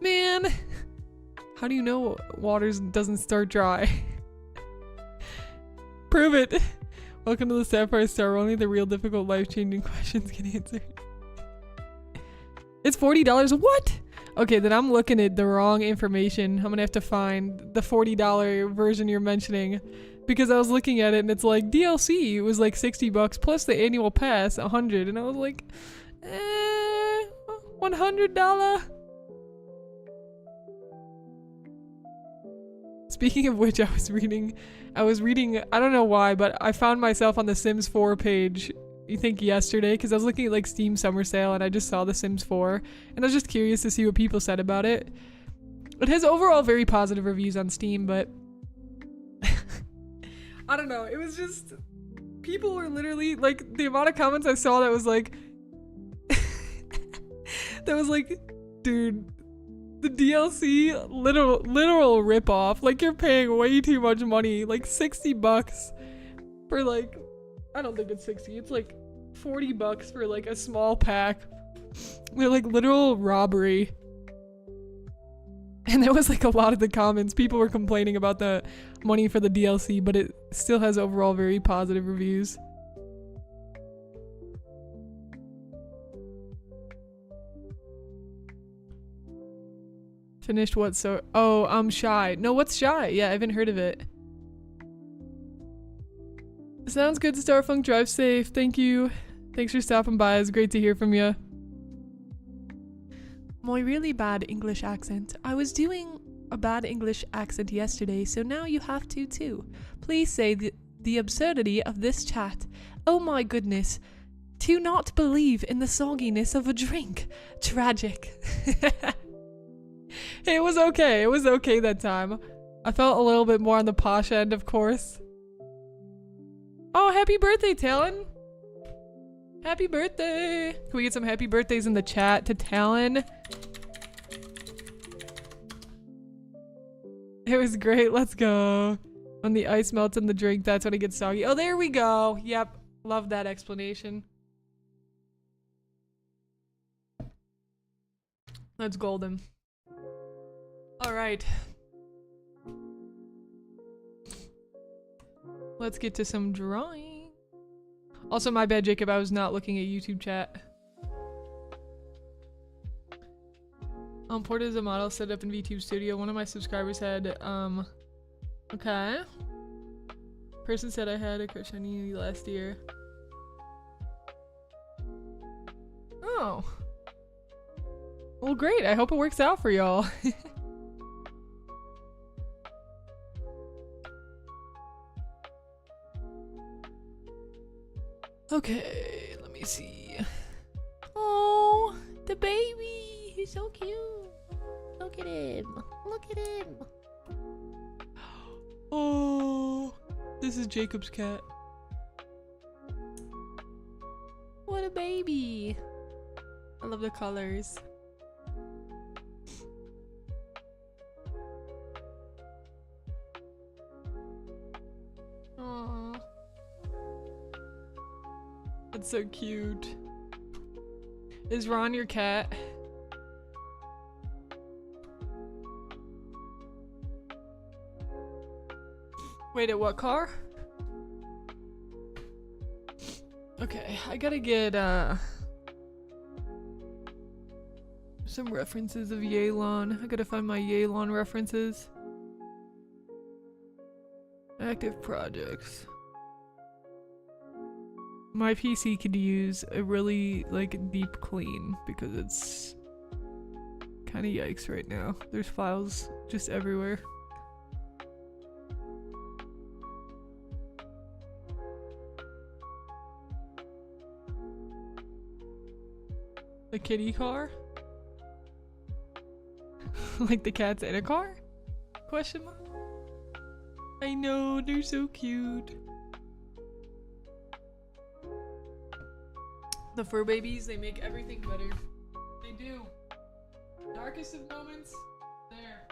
man. How do you know water doesn't start dry? Prove it. Welcome to the Sapphire Star, where only the real difficult life-changing questions get answered. It's $40. What? Okay, then I'm looking at the wrong information. I'm gonna have to find the $40 version you're mentioning, because I was looking at it and it's like DLC. It was like $60 plus the annual pass, $100, and I was like, $100. Speaking of which, I was reading, I don't know why, but I found myself on the Sims 4 page, you think yesterday, because I was looking at like Steam Summer Sale and I just saw the Sims 4, and I was just curious to see what people said about it. It has overall very positive reviews on Steam, but I don't know, it was just, people were literally, like, the amount of comments I saw that was like, dude, the DLC, literal ripoff. Like, you're paying way too much money, like $60 for like, I don't think it's 60, it's like $40 for like a small pack. They're like literal robbery. And that was like a lot of the comments. People were complaining about the money for the DLC, but it still has overall very positive reviews. Finished what? So, oh, I'm Shy. No, what's Shy? Yeah, I haven't heard of it. Sounds good, Starfunk. Drive safe. Thank you. Thanks for stopping by. It's great to hear from you. My really bad English accent. I was doing a bad English accent yesterday, so now you have to too. Please say the absurdity of this chat. Oh my goodness. To not believe in the sogginess of a drink. Tragic. It was okay. It was okay that time. I felt a little bit more on the posh end, of course. Oh, happy birthday, Talon. Happy birthday. Can we get some happy birthdays in the chat to Talon? It was great. Let's go. When the ice melts in the drink, that's when it gets soggy. Oh, there we go. Yep. Love that explanation. That's golden. All right. Let's get to some drawing. Also, my bad, Jacob. I was not looking at YouTube chat. Ported is a model set up in VTube Studio. One of my subscribers had, okay. Person said I had a crush on you last year. Oh. Well, great. I hope it works out for y'all. Okay, let me see. Oh, the baby. He's so cute. Look at him. Look at him. Oh, this is Jacob's cat. What a baby. I love the colors. Aww. That's so cute. Is Ron your cat? Wait, at what car? Okay, I gotta get some references of 𝐒𝐲𝐿on. I gotta find my 𝐒𝐲𝐿on references. Active projects. My PC could use a really deep clean because it's kind of yikes right now. There's files just everywhere. A kitty car? Like the cat's in a car? Question mark? I know, they're so cute. The fur babies, they make everything better. They do. Darkest of moments, there.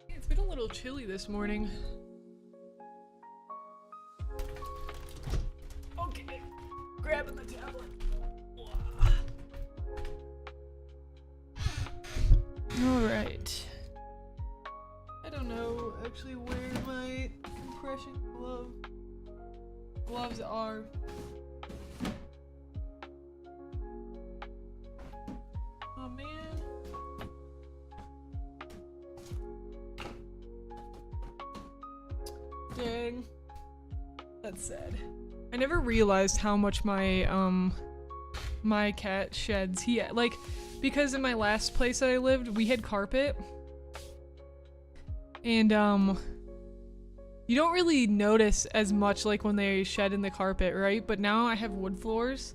It's been a little chilly this morning. Okay, grabbing the tablet. Alright. I don't know actually where my compression gloves are. Oh man. Dang. That's sad. I never realized how much my my cat sheds. Because in my last place that I lived, we had carpet. And you don't really notice as much when they shed in the carpet, right? But now I have wood floors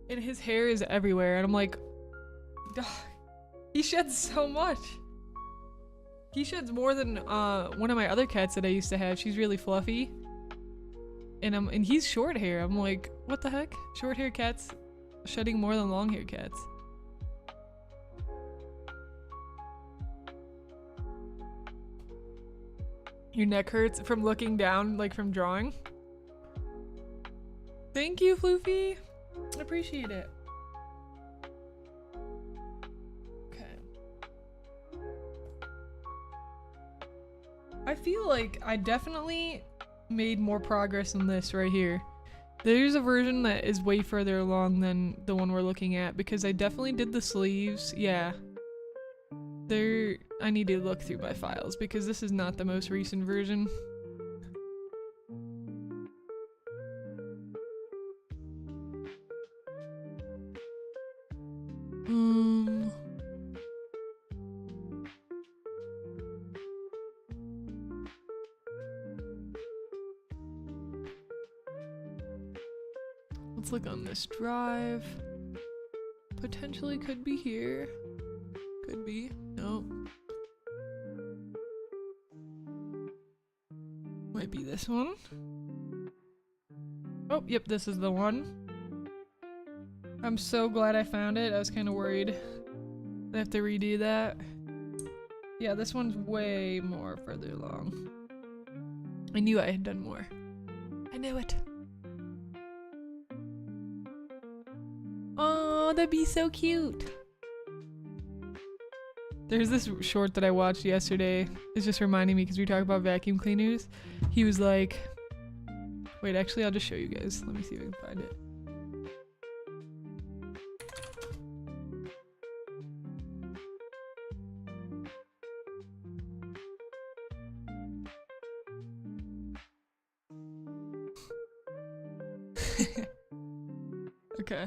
and his hair is everywhere and I'm like, he sheds so much. He sheds more than one of my other cats that I used to have. She's really fluffy. And he's short hair. I'm like, what the heck? Short hair cats shedding more than long hair cats. Your neck hurts from looking down, from drawing? Thank you, Floofy. I appreciate it. Okay. I feel like I definitely made more progress than this right here. There's a version that is way further along than the one we're looking at because I definitely did the sleeves. Yeah. I need to look through my files because this is not the most recent version. Let's look on this drive. Potentially could be here. Could be. No. Might be this one. Oh, yep, this is the one. I'm so glad I found it. I was kind of worried I have to redo that. Yeah, this one's way more further along. I knew I had done more. I knew it. Oh, that'd be so cute. There's this short that I watched yesterday. It's just reminding me because we talk about vacuum cleaners. He was like, wait, actually, I'll just show you guys. Let me see if I can find it. Okay.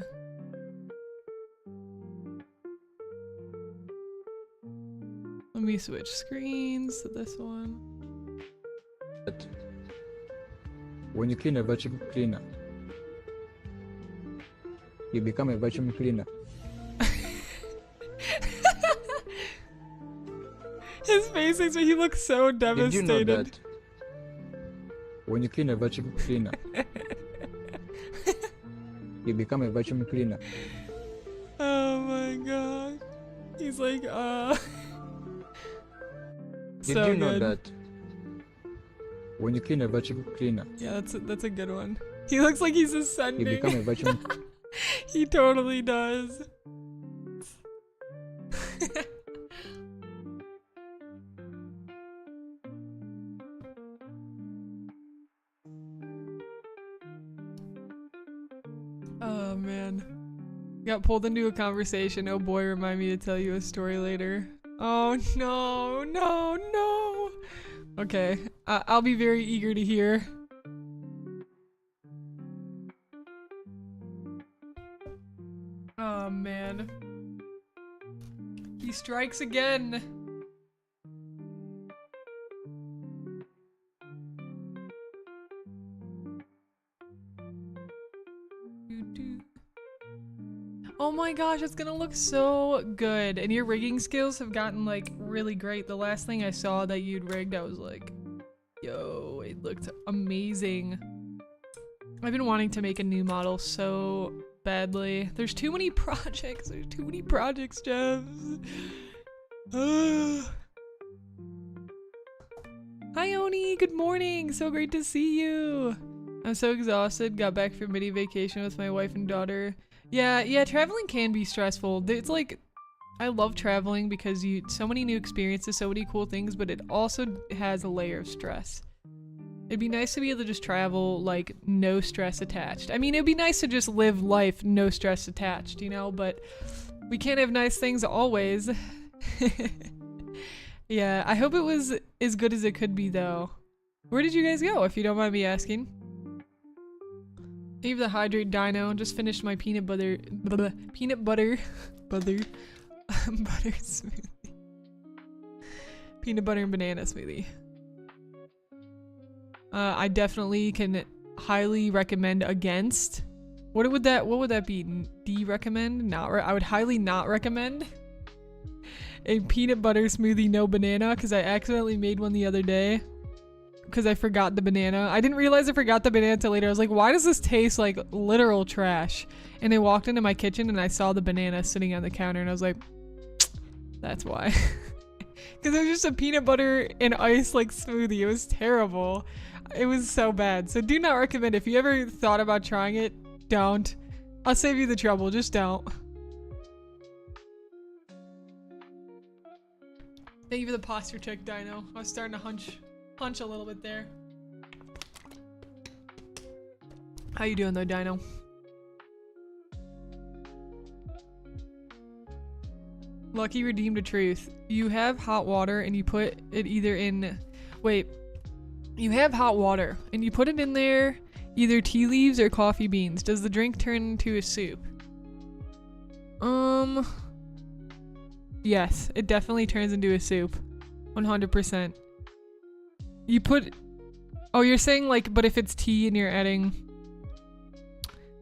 Let me switch screens to this one. When you clean a vacuum cleaner, you become a vacuum cleaner. His face makes me, he looks so devastated. Did you know that when you clean a vacuum cleaner, you become a vacuum cleaner? Oh my god. He's like, Did so you know good. that when you clean a vacuum cleaner, Yeah, that's a good one. He looks like he's ascending. you become a vacuum He totally does. Oh man. Got pulled into a conversation. Oh boy, remind me to tell you a story later. Oh no, no, no. Okay, I'll be very eager to hear. Oh man. He strikes again. Oh my gosh, it's gonna look so good. And your rigging skills have gotten like really great. The last thing I saw that you'd rigged, I was like, yo, it looked amazing. I've been wanting to make a new model so badly. There's too many projects. There's too many projects, Gems. Hi, Oni. Good morning. So great to see you. I'm so exhausted. Got back from mini vacation with my wife and daughter. Yeah, traveling can be stressful. It's like, I love traveling because so many new experiences, so many cool things, but it also has a layer of stress. It'd be nice to be able to just travel, like, no stress attached. I mean, it'd be nice to just live life no stress attached, you know, but we can't have nice things always. Yeah, I hope it was as good as it could be, though. Where did you guys go, if you don't mind me asking? Thank you for the hydrate, Dino. Just finished my peanut butter smoothie. Peanut butter and banana smoothie. I definitely can highly recommend against. What would that be? De-recommend? Not. I would highly not recommend a peanut butter smoothie no banana because I accidentally made one the other day. Because I forgot the banana. I didn't realize I forgot the banana until later. I was like, why does this taste like literal trash? And I walked into my kitchen and I saw the banana sitting on the counter and I was like, that's why. Because it was just a peanut butter and ice like smoothie. It was terrible. It was so bad. So do not recommend it. If you ever thought about trying it, don't. I'll save you the trouble. Just don't. Thank you for the posture check, Dino. I was starting to hunch a little bit there. How you doing though, Dino? Lucky redeemed a truth. You have hot water and you put it either in... Wait. You have hot water and you put it in there, either tea leaves or coffee beans. Does the drink turn into a soup? Yes, it definitely turns into a soup. 100%. You put... Oh, you're saying like, but if it's tea and you're adding...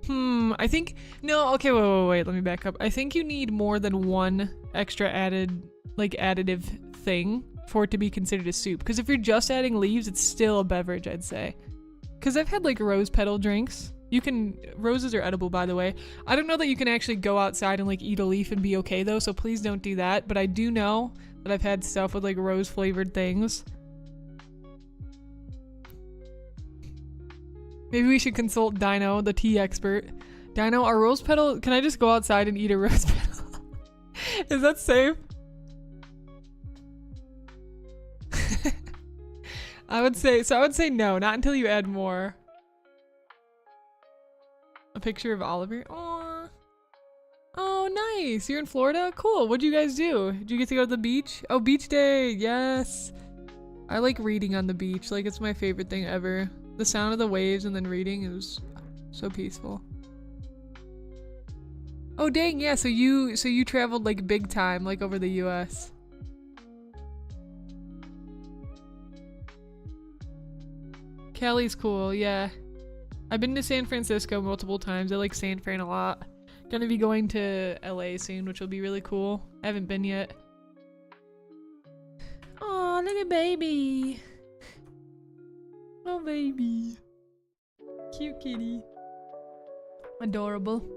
I think... No, okay, wait, let me back up. I think you need more than one extra added, like, additive thing for it to be considered a soup. Because if you're just adding leaves, it's still a beverage, I'd say. Because I've had, like, rose petal drinks. You can... Roses are edible, by the way. I don't know that you can actually go outside and, like, eat a leaf and be okay, though, so please don't do that. But I do know that I've had stuff with, like, rose-flavored things. Maybe we should consult Dino, the tea expert. Dino, are rose petal... Can I just go outside and eat a rose petal? Is that safe? I would say no, not until you add more. A picture of Oliver. Aww. Oh, nice. You're in Florida? Cool. What'd you guys do? Did you get to go to the beach? Oh, beach day. Yes. I like reading on the beach. Like, it's my favorite thing ever. The sound of the waves and then reading is so peaceful. Oh dang, yeah, so you traveled like big time, like over the US. Cali's cool, yeah. I've been to San Francisco multiple times. I like San Fran a lot. Gonna be going to LA soon, which will be really cool. I haven't been yet. Aw, look at baby. Oh baby. Cute kitty. Adorable.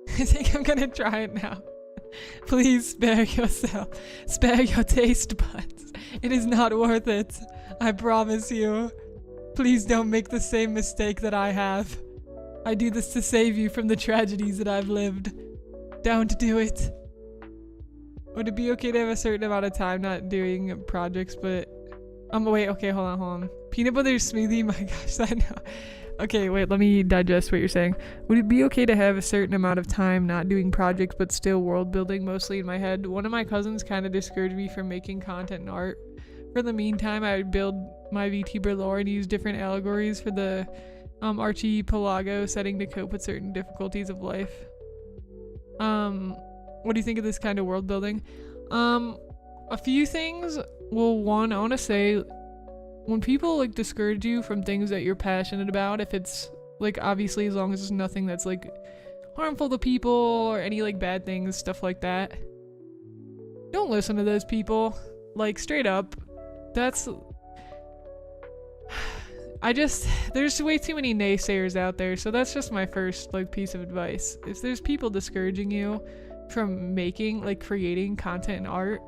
I think I'm gonna try it now. Please spare yourself. Spare your taste buds. It is not worth it. I promise you. Please don't make the same mistake that I have. I do this to save you from the tragedies that I've lived. Don't do it. Would it be okay to have a certain amount of time not doing projects, but... wait, okay, hold on. Peanut butter smoothie? My gosh, I know. Okay, wait, let me digest what you're saying. Would it be okay to have a certain amount of time not doing projects but still world building, mostly in my head? One of my cousins kind of discouraged me from making content and art. For the meantime, I would build my VTuber lore and use different allegories for the archipelago setting to cope with certain difficulties of life. What do you think of this kind of world building? A few things. Well, one, I want to say, when people like discourage you from things that you're passionate about, if it's like obviously as long as it's nothing that's like harmful to people or any like bad things, stuff like that, don't listen to those people. Like straight up, there's way too many naysayers out there, so that's just my first like piece of advice. If there's people discouraging you from creating content and art,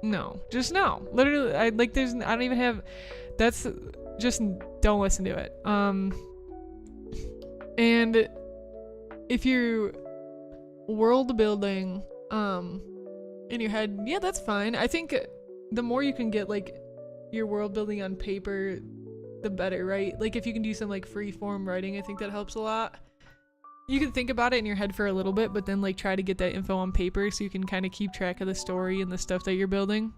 no, just no. Literally, I don't even have, just don't listen to it. And if you're world building, in your head, yeah, that's fine. I think the more you can get like your world building on paper, the better, right? Like if you can do some like free form writing, I think that helps a lot. You can think about it in your head for a little bit, but then like try to get that info on paper so you can kind of keep track of the story and the stuff that you're building.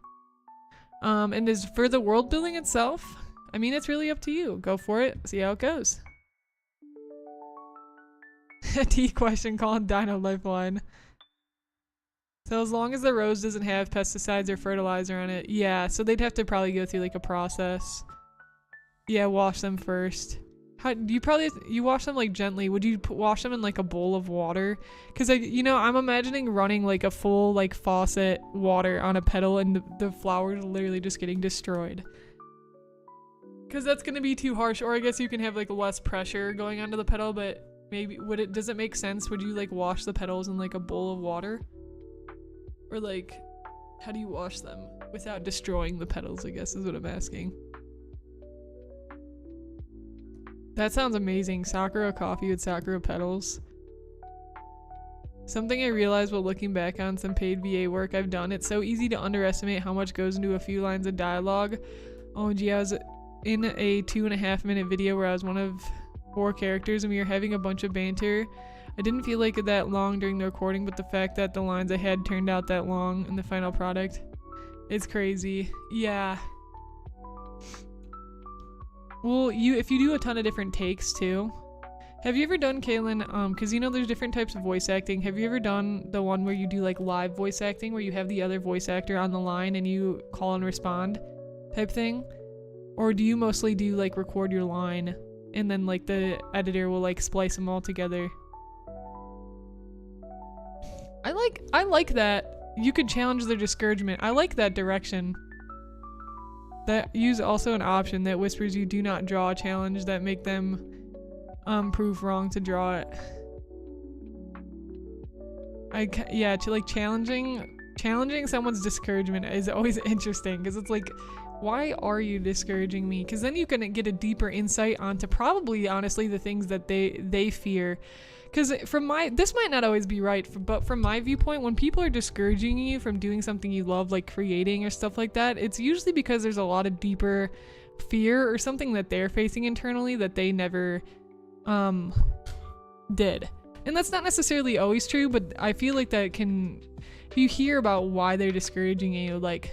And as for the world building itself, I mean, it's really up to you. Go for it. See how it goes. T question called Dino Lifeline. So as long as the rose doesn't have pesticides or fertilizer on it, yeah, so they'd have to probably go through like a process. Yeah, wash them first. You wash them like gently. Would you wash them in like a bowl of water? Because I'm imagining running like a full like faucet water on a petal and the flowers literally just getting destroyed. Because that's gonna be too harsh. Or I guess you can have like less pressure going onto the petal, but maybe does it make sense? Would you like wash the petals in like a bowl of water? Or like, how do you wash them without destroying the petals, I guess is what I'm asking. That sounds amazing. Sakura coffee with Sakura petals. Something I realized while looking back on some paid VA work I've done, it's so easy to underestimate how much goes into a few lines of dialogue. OMG, I was in a 2.5 minute video where I was one of 4 characters and we were having a bunch of banter. I didn't feel like it that long during the recording, but the fact that the lines I had turned out that long in the final product, it's crazy. Yeah. Well, if you do a ton of different takes too. Have you ever done, Kaylin, cause you know there's different types of voice acting. Have you ever done the one where you do like live voice acting where you have the other voice actor on the line and you call and respond type thing? Or do you mostly do like record your line and then like the editor will like splice them all together? I like that. You could challenge their discouragement. I like that direction. That use also an option that whispers you do not draw a challenge that make them prove wrong to draw it. Yeah, to like challenging someone's discouragement is always interesting because it's like, why are you discouraging me? Because then you can get a deeper insight onto probably honestly the things that they fear. Because this might not always be right, but from my viewpoint, when people are discouraging you from doing something you love, like creating or stuff like that, it's usually because there's a lot of deeper fear or something that they're facing internally that they never did. And that's not necessarily always true, but I feel like that can, if you hear about why they're discouraging you, like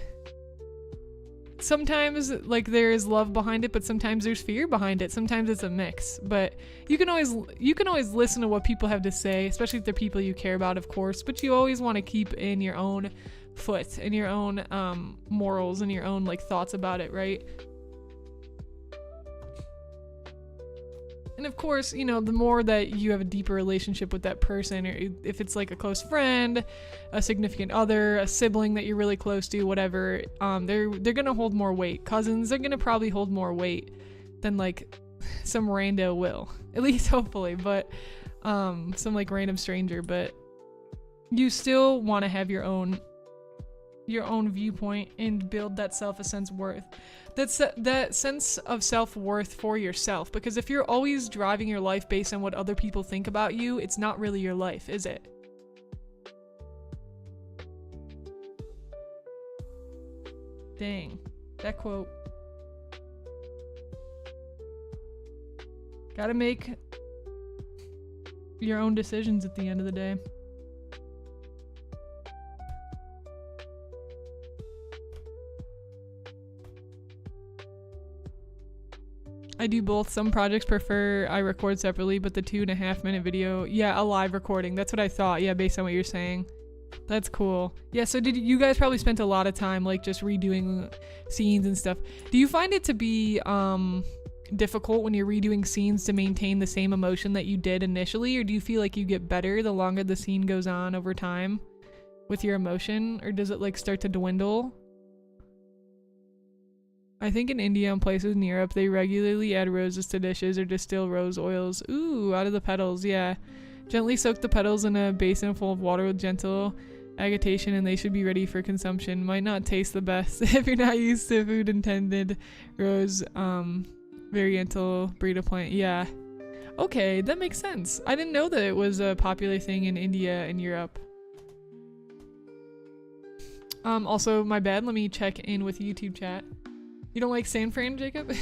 sometimes like there is love behind it, but sometimes there's fear behind it. Sometimes it's a mix, but you can always listen to what people have to say, especially if they're people you care about, of course, but you always want to keep in your own foot and your own morals and your own like thoughts about it, right? And of course, you know, the more that you have a deeper relationship with that person, or if it's like a close friend, a significant other, a sibling that you're really close to, whatever, they're gonna hold more weight. Cousins, they're gonna probably hold more weight than like some rando will, at least hopefully, but some like random stranger. But you still want to have your own viewpoint and build that self-worth. That sense of self-worth for yourself, because if you're always driving your life based on what other people think about you, it's not really your life, is it? Dang, that quote. Gotta make your own decisions at the end of the day. I do both. Some projects prefer I record separately, but the 2.5 minute video, yeah, a live recording. That's what I thought. Yeah, based on what you're saying. That's cool. Yeah, so did you guys probably spent a lot of time like just redoing scenes and stuff. Do you find it to be difficult when you're redoing scenes to maintain the same emotion that you did initially, or do you feel like you get better the longer the scene goes on over time with your emotion, or does it like start to dwindle? I think in India and places in Europe, they regularly add roses to dishes or distill rose oils. Ooh, out of the petals, yeah. Gently soak the petals in a basin full of water with gentle agitation and they should be ready for consumption. Might not taste the best if you're not used to food intended. Rose, variental breed of plant. Yeah. Okay, that makes sense. I didn't know that it was a popular thing in India and Europe. Also, my bad, let me check in with YouTube chat. You don't like San Fran, Jacob?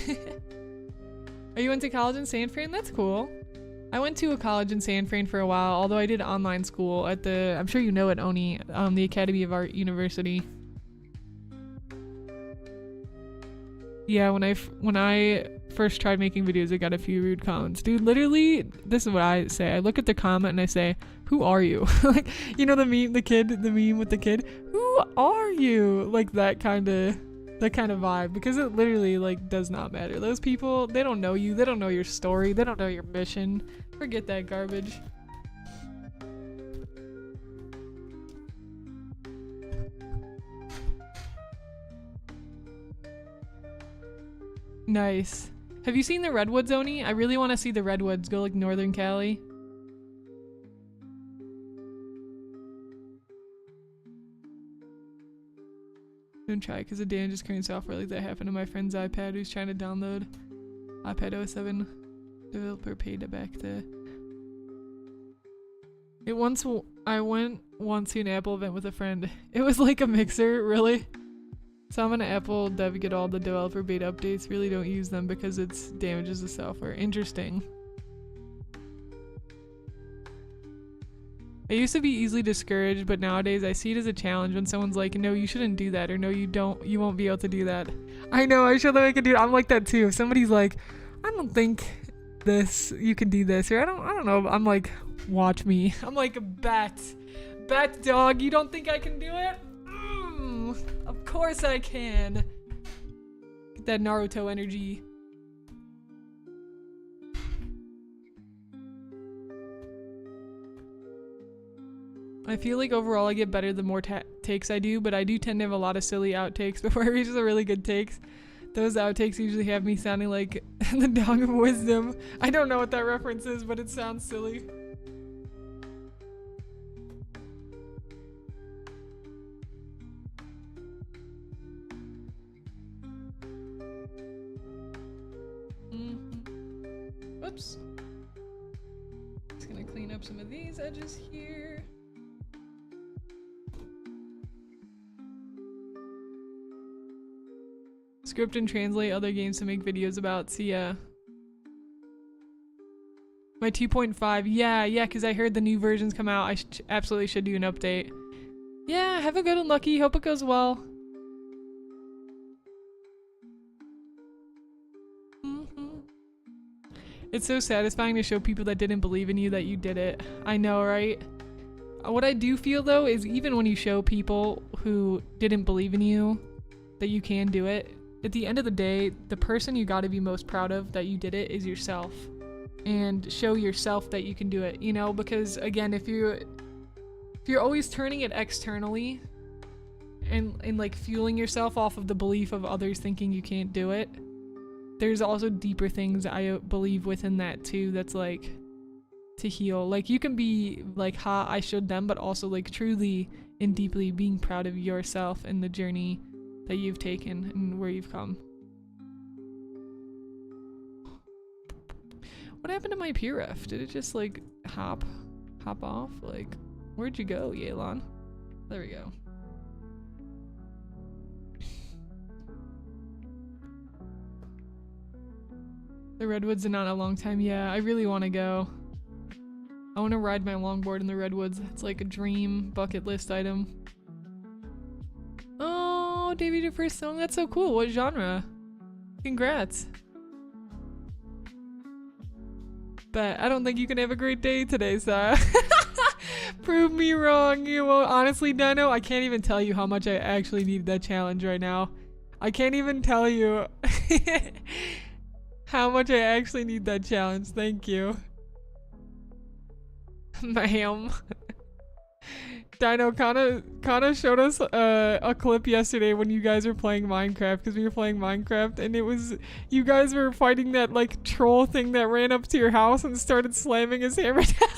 Are you went to college in San Fran? That's cool. I went to a college in San Fran for a while, although I did online school at the, I'm sure you know it, Oni, the Academy of Art University. Yeah, when I first tried making videos, I got a few rude comments. Dude, literally, this is what I say. I look at the comment and I say, who are you? Like, you know the meme with the kid? Who are you? Like that kind of vibe, because it literally like does not matter. Those people, they don't know you, they don't know your story, they don't know your mission. Forget that garbage. Nice. Have you seen the redwoods, Oni? I really want to see the redwoods. Go like Northern Cali. Don't try, because the damage current software like that happened to my friend's iPad who's trying to download iPad 07. Developer paid it back to it once. I went once to an Apple event with a friend. It was like a mixer, really. So I'm an Apple dev, get all the developer beta updates. Really don't use them because it damages the software. Interesting. I used to be easily discouraged, but nowadays I see it as a challenge when someone's like, no, you shouldn't do that, or no, you won't be able to do that. I know, I show them I can do it. I'm like that too. If somebody's like, I don't think you can do this, or I don't know, I'm like, watch me. I'm like, bet dog, you don't think I can do it? Of course I can. Get that Naruto energy. I feel like overall I get better the more takes I do, but I do tend to have a lot of silly outtakes before I reach the really good takes. Those outtakes usually have me sounding like the Dog of Wisdom. I don't know what that reference is, but it sounds silly. Oops. Just gonna clean up some of these edges here. Script and translate other games to make videos about. So yeah. My 2.5. Yeah, because I heard the new versions come out. I absolutely should do an update. Yeah, have a good one, Lucky. Hope it goes well. It's so satisfying to show people that didn't believe in you that you did it. I know, right? What I do feel though is even when you show people who didn't believe in you that you can do it, at the end of the day, the person you gotta be most proud of that you did it is yourself. And show yourself that you can do it, you know? Because again, if you're always turning it externally and like fueling yourself off of the belief of others thinking you can't do it, there's also deeper things I believe within that too that's like to heal. Like you can be like, ha, I showed them, but also like truly and deeply being proud of yourself and the journey that you've taken and where you've come. What happened to my peer ref? Did it just like hop off? Like, where'd you go, Yelan? There we go. The Redwoods in not a long time. Yeah, I really want to go. I want to ride my longboard in the Redwoods. It's like a dream bucket list item. Oh, David, your first song? That's so cool. What genre? Congrats. But I don't think you can have a great day today, Sarah. Prove me wrong. You won't. Honestly, Dino, I can't even tell you how much I actually need that challenge right now. I can't even tell you how much I actually need that challenge. Thank you. Ma'am. Dino kinda showed us a clip yesterday when you guys were playing Minecraft, because we were playing Minecraft and it was, you guys were fighting that like troll thing that ran up to your house and started slamming his hammer down.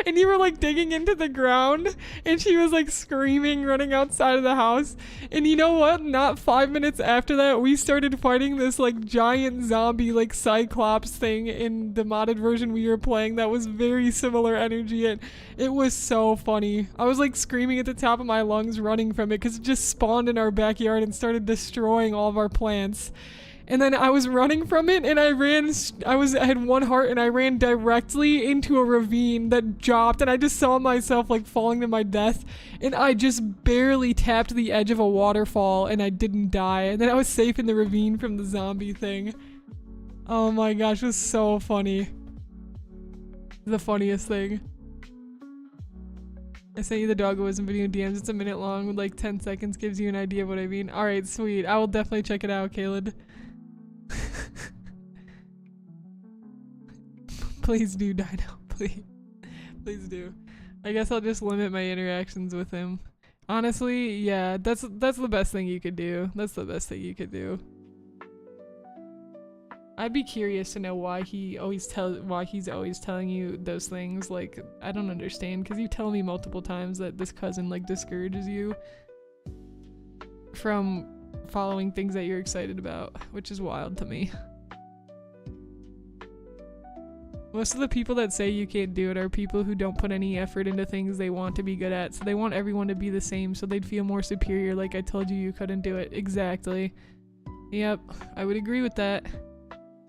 And you were like digging into the ground and she was like screaming, running outside of the house. And you know what? Not 5 minutes after that, we started fighting this like giant zombie like cyclops thing in the modded version we were playing that was very similar energy. And it was so funny. I was like screaming at the top of my lungs running from it because it just spawned in our backyard and started destroying all of our plants. And then I was running from it and I had one heart and I ran directly into a ravine that dropped and I just saw myself like falling to my death and I just barely tapped the edge of a waterfall and I didn't die. And then I was safe in the ravine from the zombie thing. Oh my gosh, it was so funny. The funniest thing. I sent you the Dog of Wisdom video DMs. It's a minute long with like 10 seconds. Gives you an idea of what I mean. Alright, sweet. I will definitely check it out, Caleb. Please do, Dino. Please. Please do. I guess I'll just limit my interactions with him. Honestly, yeah, that's the best thing you could do. That's the best thing you could do. I'd be curious to know why he's always telling you those things. Like, I don't understand, because you tell me multiple times that this cousin like discourages you from following things that you're excited about, which is wild to me. Most of the people that say you can't do it are people who don't put any effort into things they want to be good at, so they want everyone to be the same so they'd feel more superior, like I told you couldn't do it. Exactly. Yep, I would agree with that.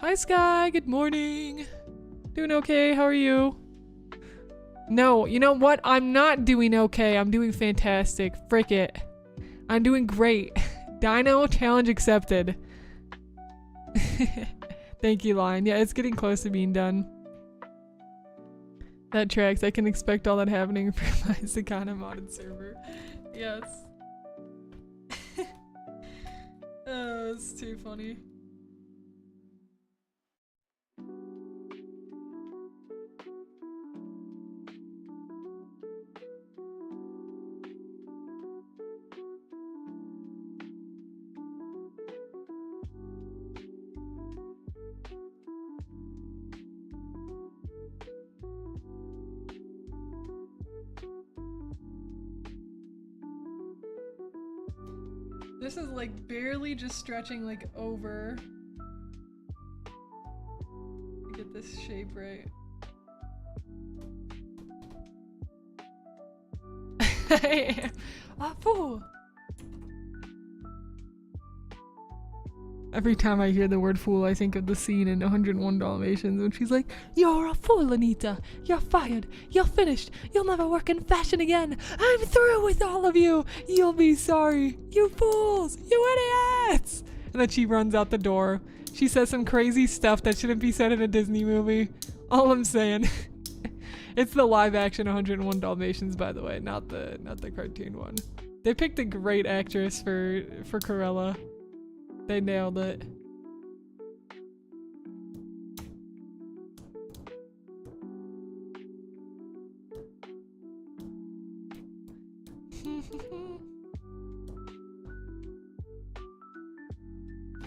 Hi Sky, good morning. Doing okay, how are you? No, you know what? I'm not doing okay. I'm doing fantastic. Frick it. I'm doing great. Dino challenge accepted. Thank you, Line. Yeah, it's getting close to being done. That tracks. I can expect all that happening for my Sakana modded server. Yes. Oh, it's too funny. This is like barely just stretching like over to get this shape right. I am a fool. Every time I hear the word fool, I think of the scene in 101 Dalmatians when she's like, "You're a fool, Anita. You're fired. You're finished. You'll never work in fashion again. I'm through with all of you. You'll be sorry. You fools. You idiots." And then she runs out the door. She says some crazy stuff that shouldn't be said in a Disney movie. All I'm saying. It's the live action 101 Dalmatians, by the way, not the cartoon one. They picked a great actress for Cruella. They nailed it.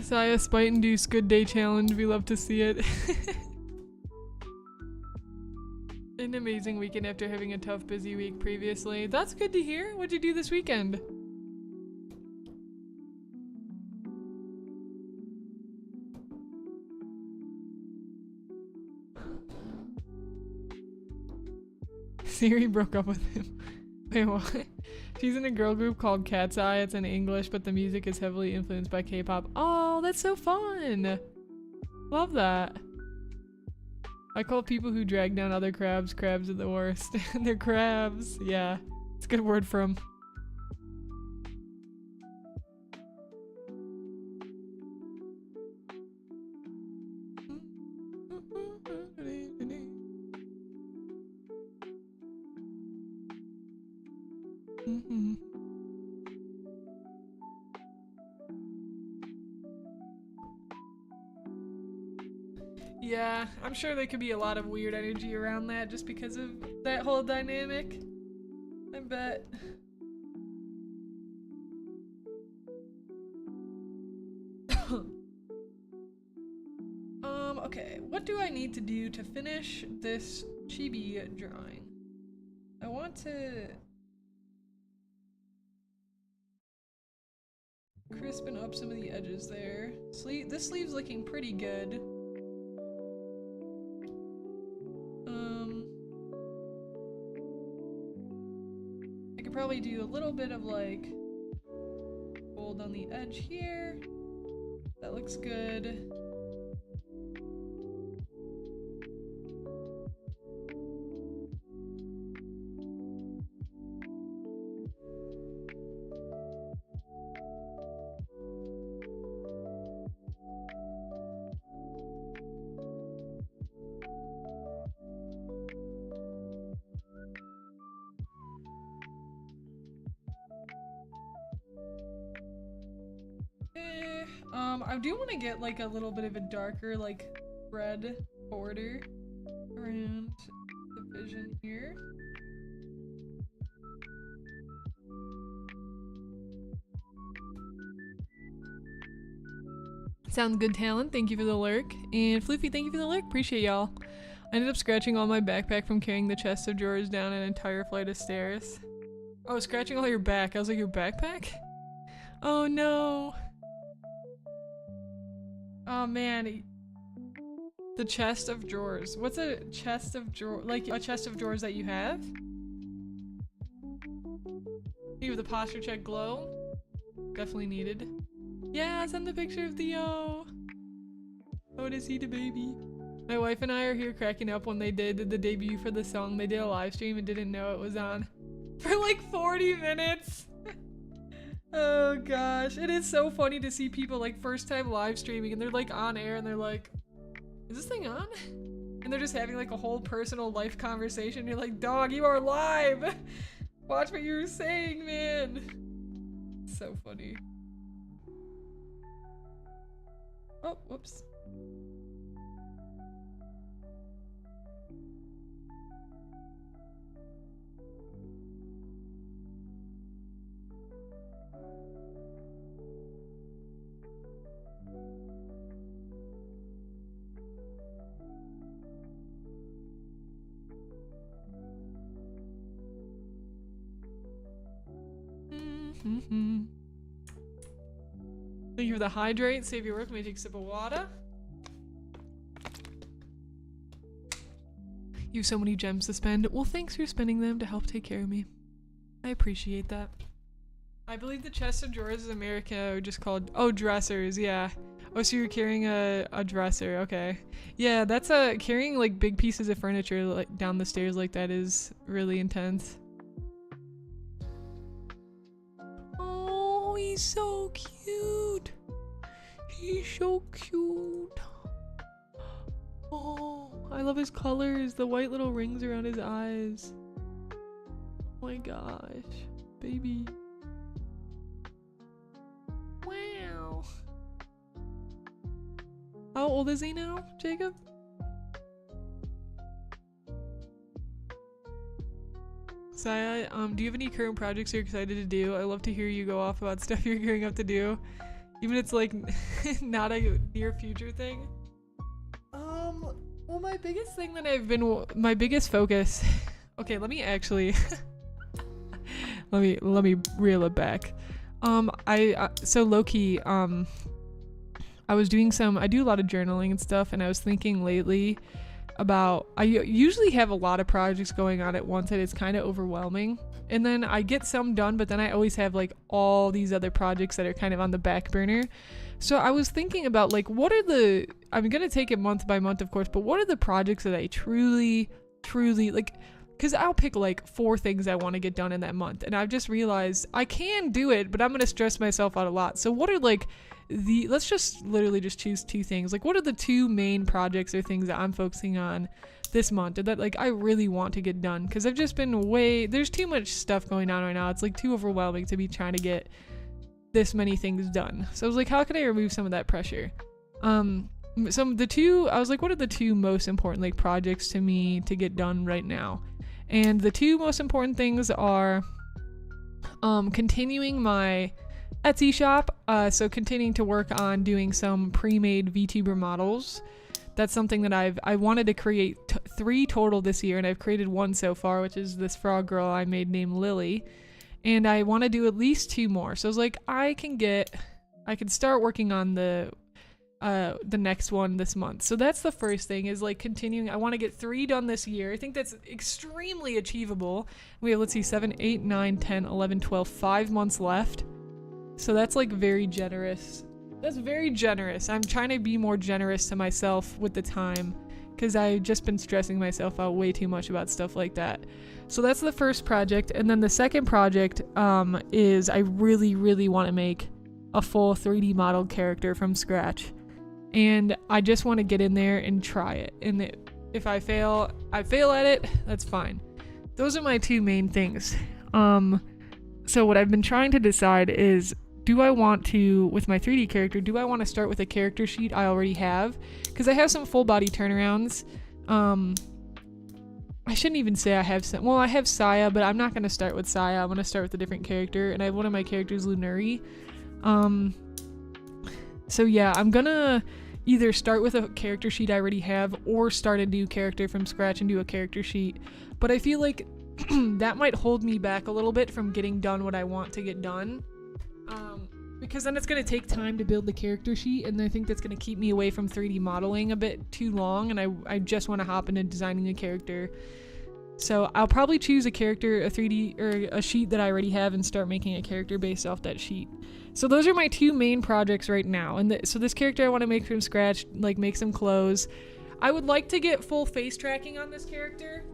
Saya Spite Induce Good Day Challenge. We love to see it. An amazing weekend after having a tough, busy week previously. That's good to hear. What'd you do this weekend? Siri broke up with him. Wait, what? She's in a girl group called Cat's Eye. It's in English, but the music is heavily influenced by K-pop. Oh, that's so fun! Love that. I call people who drag down other crabs are the worst. They're crabs. Yeah, it's a good word for them. Yeah, I'm sure there could be a lot of weird energy around that just because of that whole dynamic. I bet. Okay, what do I need to do to finish this chibi drawing? I want to crispen up some of the edges there. This sleeve's looking pretty good. I could probably do a little bit of like gold on the edge here. That looks good. I do want to get like a little bit of a darker like red border around the vision here. Sounds good, Talon. Thank you for the lurk. And Floofy, thank you for the lurk. Appreciate y'all. I ended up scratching all my backpack from carrying the chest of drawers down an entire flight of stairs. Oh, scratching all your back. I was like, your backpack? Oh no. Oh man. The chest of drawers. What's a chest of drawers? Like a chest of drawers that you have? You have the posture check glow. Definitely needed. Yeah, send the picture of Theo. Oh, to see the baby. My wife and I are here cracking up when they did the debut for the song. They did a live stream and didn't know it was on for like 40 minutes. Oh gosh, it is so funny to see people like first time live streaming and they're like on air and they're like, is this thing on? And they're just having like a whole personal life conversation. You're like, dog, you are live. Watch what you're saying, man. So funny. Oh, whoops. Thank you for the hydrate. Save your work. Let me take a sip of water. You have so many gems to spend. Well, thanks for spending them to help take care of me. I appreciate that. I believe the chests and drawers in America are just called, oh, dressers, yeah. Oh, so you're carrying a dresser, okay. Yeah, that's carrying like big pieces of furniture like down the stairs like that is really intense. Oh, he's so cute. He's so cute. Oh, I love his colors. The white little rings around his eyes. Oh my gosh, baby. Wow. How old is he now, Jacob? Saya, do you have any current projects you're excited to do? I love to hear you go off about stuff you're gearing up to do. Even if it's like not a near future thing. Well, my biggest thing that my biggest focus, okay, let me actually, let me reel it back. So low-key, I was doing I do a lot of journaling and stuff, and I was thinking lately about, I usually have a lot of projects going on at once and it's kind of overwhelming. And then I get some done, but then I always have like all these other projects that are kind of on the back burner. So I was thinking about like, I'm going to take it month by month, of course, but what are the projects that I truly like, because I'll pick like 4 things I want to get done in that month. And I've just realized I can do it, but I'm going to stress myself out a lot. So what are like let's just literally just choose 2 things. Like what are the 2 main projects or things that I'm focusing on this month or that like I really want to get done? Because I've just been there's too much stuff going on right now. It's like too overwhelming to be trying to get this many things done. So I was like, how can I remove some of that pressure? I was like, what are the 2 most important like projects to me to get done right now? And the 2 most important things are continuing my Etsy shop, so continuing to work on doing some pre-made VTuber models. That's something that I wanted to create 3 total this year, and I've created 1 so far, which is this frog girl I made named Lily, and I want to do at least 2 more. So I was like, I can start working on the next one this month. So that's the first thing, is like continuing. I want to get 3 done this year. I think that's extremely achievable. We have, let's see, 7, 8, 9, 10, 11, 12, 5 months left. So that's like very generous. That's very generous. I'm trying to be more generous to myself with the time, because I've just been stressing myself out way too much about stuff like that. So that's the first project. And then the second project is I really want to make a full 3D modeled character from scratch. And I just want to get in there and try it. And if I fail at it, that's fine. Those are my 2 main things. So what I've been trying to decide is, do I want to, with my 3D character, do I want to start with a character sheet I already have? Because I have some full body turnarounds. I shouldn't even say I have some. Well, I have Saya, but I'm not going to start with Saya. I'm going to start with a different character. And I have one of my characters, Lunari. So yeah, I'm going to either start with a character sheet I already have or start a new character from scratch and do a character sheet. But I feel like that might hold me back a little bit from getting done what I want to get done. Because then it's going to take time to build the character sheet, and I think that's going to keep me away from 3D modeling a bit too long, and I just want to hop into designing a character. So I'll probably choose a character, a 3D, or a sheet that I already have, and start making a character based off that sheet. So those are my 2 main projects right now. And so this character I want to make from scratch, like make some clothes. I would like to get full face tracking on this character,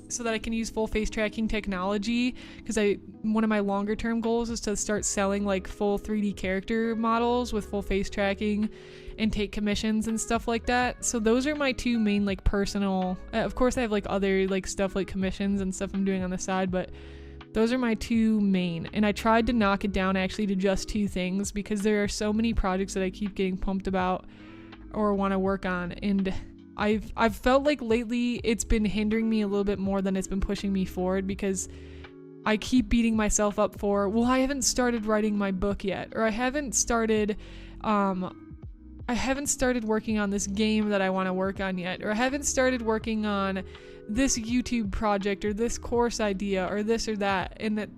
so that I can use full face tracking technology, because one of my longer term goals is to start selling like full 3D character models with full face tracking and take commissions and stuff like that. So those are my two main like personal, of course I have like other like stuff like commissions and stuff I'm doing on the side, but those are my two main. And I tried to knock it down actually to just 2 things, because there are so many projects that I keep getting pumped about or want to work on, and I've felt like lately it's been hindering me a little bit more than it's been pushing me forward, because I keep beating myself up for, well, I haven't started writing my book yet, or I haven't started working on this game that I want to work on yet, or I haven't started working on this YouTube project or this course idea or this or that. And that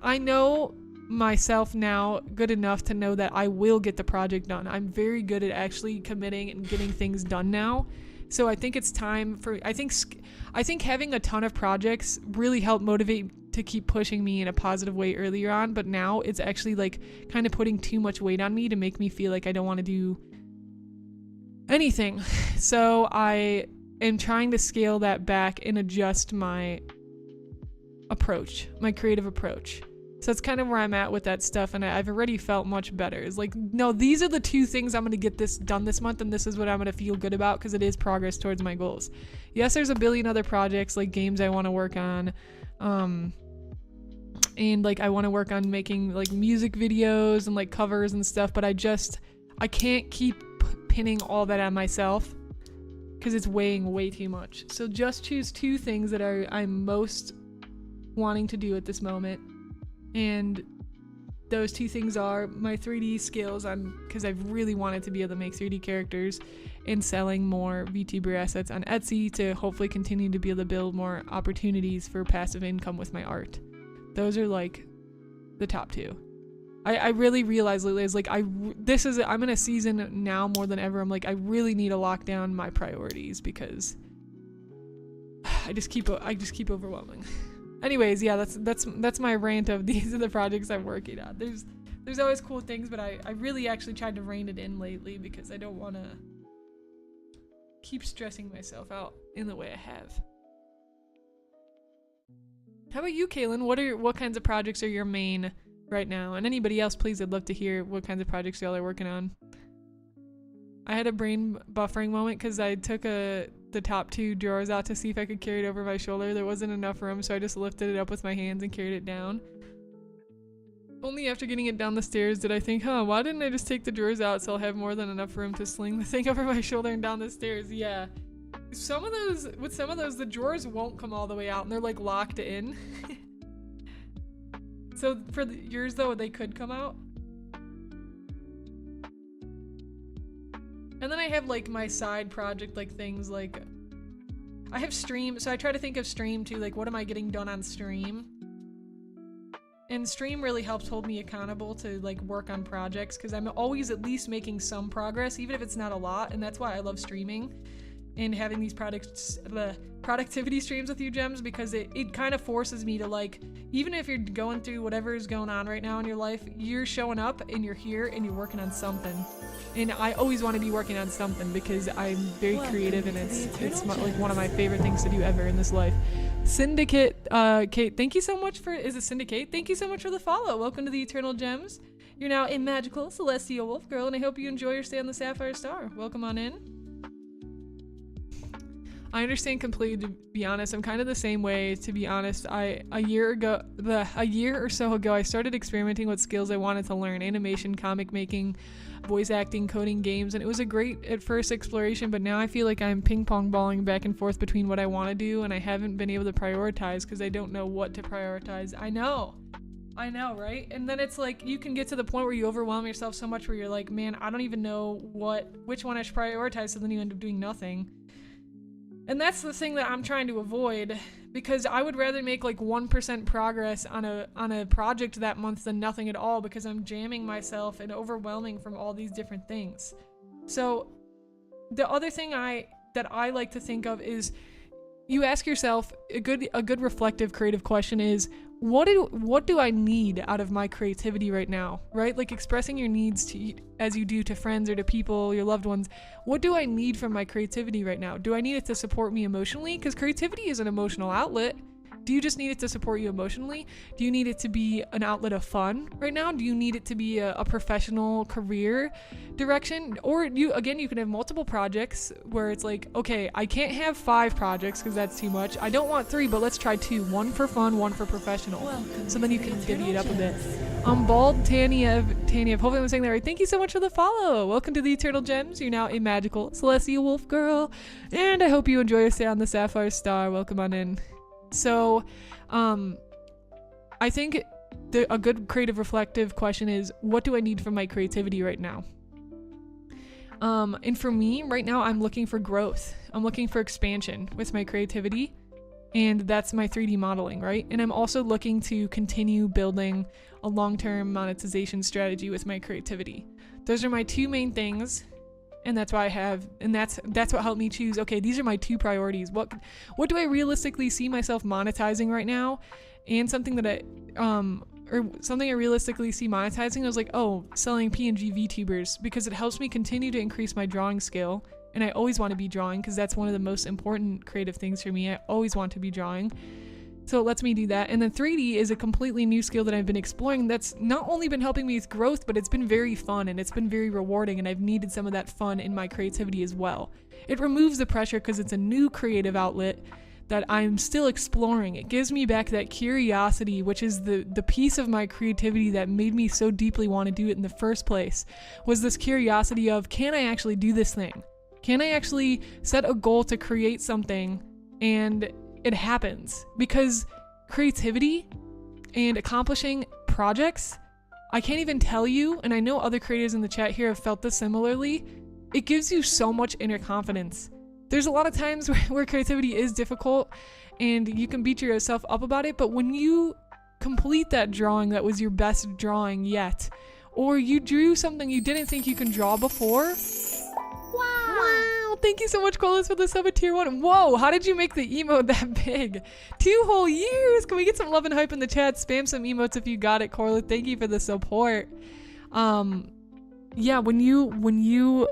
I know myself now good enough to know that I will get the project done. I'm very good at actually committing and getting things done now. So I think it's time for, I think having a ton of projects really helped motivate to keep pushing me in a positive way earlier on, but now it's actually like kind of putting too much weight on me to make me feel like I don't want to do anything. So I am trying to scale that back and adjust my approach, my creative approach. So that's kind of where I'm at with that stuff, and I've already felt much better. It's like, no, these are the 2 things I'm going to get this done this month, and this is what I'm going to feel good about, because it is progress towards my goals. Yes, there's a billion other projects, like games I want to work on, and like I want to work on making like music videos and like covers and stuff, but I can't keep pinning all that on myself, because it's weighing way too much. So just choose 2 things that I'm most wanting to do at this moment. And those 2 things are my 3D skills, because I've really wanted to be able to make 3D characters, and selling more VTuber assets on Etsy to hopefully continue to be able to build more opportunities for passive income with my art. Those are like the top 2. I really realized lately, is like I'm in a season now more than ever. I'm like, I really need to lock down my priorities, because I just keep overwhelming. Anyways, yeah, that's my rant of these are the projects I'm working on. There's always cool things, but I really actually tried to rein it in lately, because I don't want to keep stressing myself out in the way I have. How about you, 𝐒𝐿𝐿? What kinds of projects are your main right now? And anybody else, please, I'd love to hear what kinds of projects y'all are working on. I had a brain buffering moment, because I took the top 2 drawers out to see if I could carry it over my shoulder. There wasn't enough room, so I just lifted it up with my hands and carried it down. Only after getting it down the stairs did I think, why didn't I just take the drawers out so I'll have more than enough room to sling the thing over my shoulder and down the stairs? Yeah. With some of those, the drawers won't come all the way out, and they're like locked in. So for yours though, they could come out. And then I have like my side project, like things like I have stream, so I try to think of stream too, like what am I getting done on stream? And stream really helps hold me accountable to like work on projects, because I'm always at least making some progress, even if it's not a lot. And that's why I love streaming and having these productivity streams with you, Gems, because it kind of forces me to, like, even if you're going through whatever is going on right now in your life, you're showing up and you're here and you're working on something. And I always want to be working on something, because I'm very creative, and it's like one of my favorite things to do ever in this life. Syndicate, Kate, thank you so much for, is it Syndicate? Thank you so much for the follow. Welcome to the Eternal Gems. You're now a magical celestial wolf girl, and I hope you enjoy your stay on the Sapphire Star. Welcome on in. I understand completely, to be honest. I'm kind of the same way, to be honest. A year or so ago, I started experimenting with skills I wanted to learn: animation, comic making, voice acting, coding games, and it was a great at first exploration, but now I feel like I'm ping-pong balling back and forth between what I want to do, and I haven't been able to prioritize because I don't know what to prioritize. I know, right? And then it's like you can get to the point where you overwhelm yourself so much where you're like, man, I don't even know which one I should prioritize, so then you end up doing nothing. And that's the thing that I'm trying to avoid, because I would rather make like 1% progress on a project that month than nothing at all, because I'm jamming myself and overwhelming from all these different things. So the other thing that I like to think of is, you ask yourself, a good reflective creative question is, what do I need out of my creativity right now, right? Like expressing your needs to, as you do to friends or to people, your loved ones. What do I need from my creativity right now? Do I need it to support me emotionally? Because creativity is an emotional outlet. Do you just need it to support you emotionally? Do you need it to be an outlet of fun right now? Do you need it to be a professional career direction? Or you can have multiple projects where it's like, okay, I can't have 5 projects because that's too much. I don't want 3, but let's try 2. 1 for fun, 1 for professional. So then you can divvy it up a bit. Bald Taniev, hopefully I'm saying that right. Thank you so much for the follow. Welcome to the Eternal Gems. You're now a magical celestial wolf girl. And I hope you enjoy your stay on the Sapphire Star. Welcome on in. So, I think a good creative reflective question is, what do I need from my creativity right now? And for me, right now, I'm looking for growth. I'm looking for expansion with my creativity, and that's my 3D modeling, right? And I'm also looking to continue building a long-term monetization strategy with my creativity. Those are my 2 main things. And that's why that's what helped me choose, okay, these are my 2 priorities. What do I realistically see myself monetizing right now? And something that something I realistically see monetizing, I was like, oh, selling PNG VTubers, because it helps me continue to increase my drawing skill. And I always want to be drawing because that's one of the most important creative things for me. I always want to be drawing. So it lets me do that. And then 3D is a completely new skill that I've been exploring that's not only been helping me with growth, but it's been very fun and it's been very rewarding, and I've needed some of that fun in my creativity as well. It removes the pressure because it's a new creative outlet that I'm still exploring. It gives me back that curiosity, which is the piece of my creativity that made me so deeply want to do it in the first place, was this curiosity of, can I actually do this thing? Can I actually set a goal to create something and it happens? Because creativity and accomplishing projects, I can't even tell you, and I know other creators in the chat here have felt this similarly, it gives you so much inner confidence. There's a lot of times where creativity is difficult and you can beat yourself up about it, but when you complete that drawing that was your best drawing yet, or you drew something you didn't think you can draw before, wow, thank you so much, Colas, for the sub at tier 1. Whoa, how did you make the emote that big? 2 whole years. Can we get some love and hype in the chat? Spam some emotes if you got it, Corla. Thank you for the support. Yeah, when you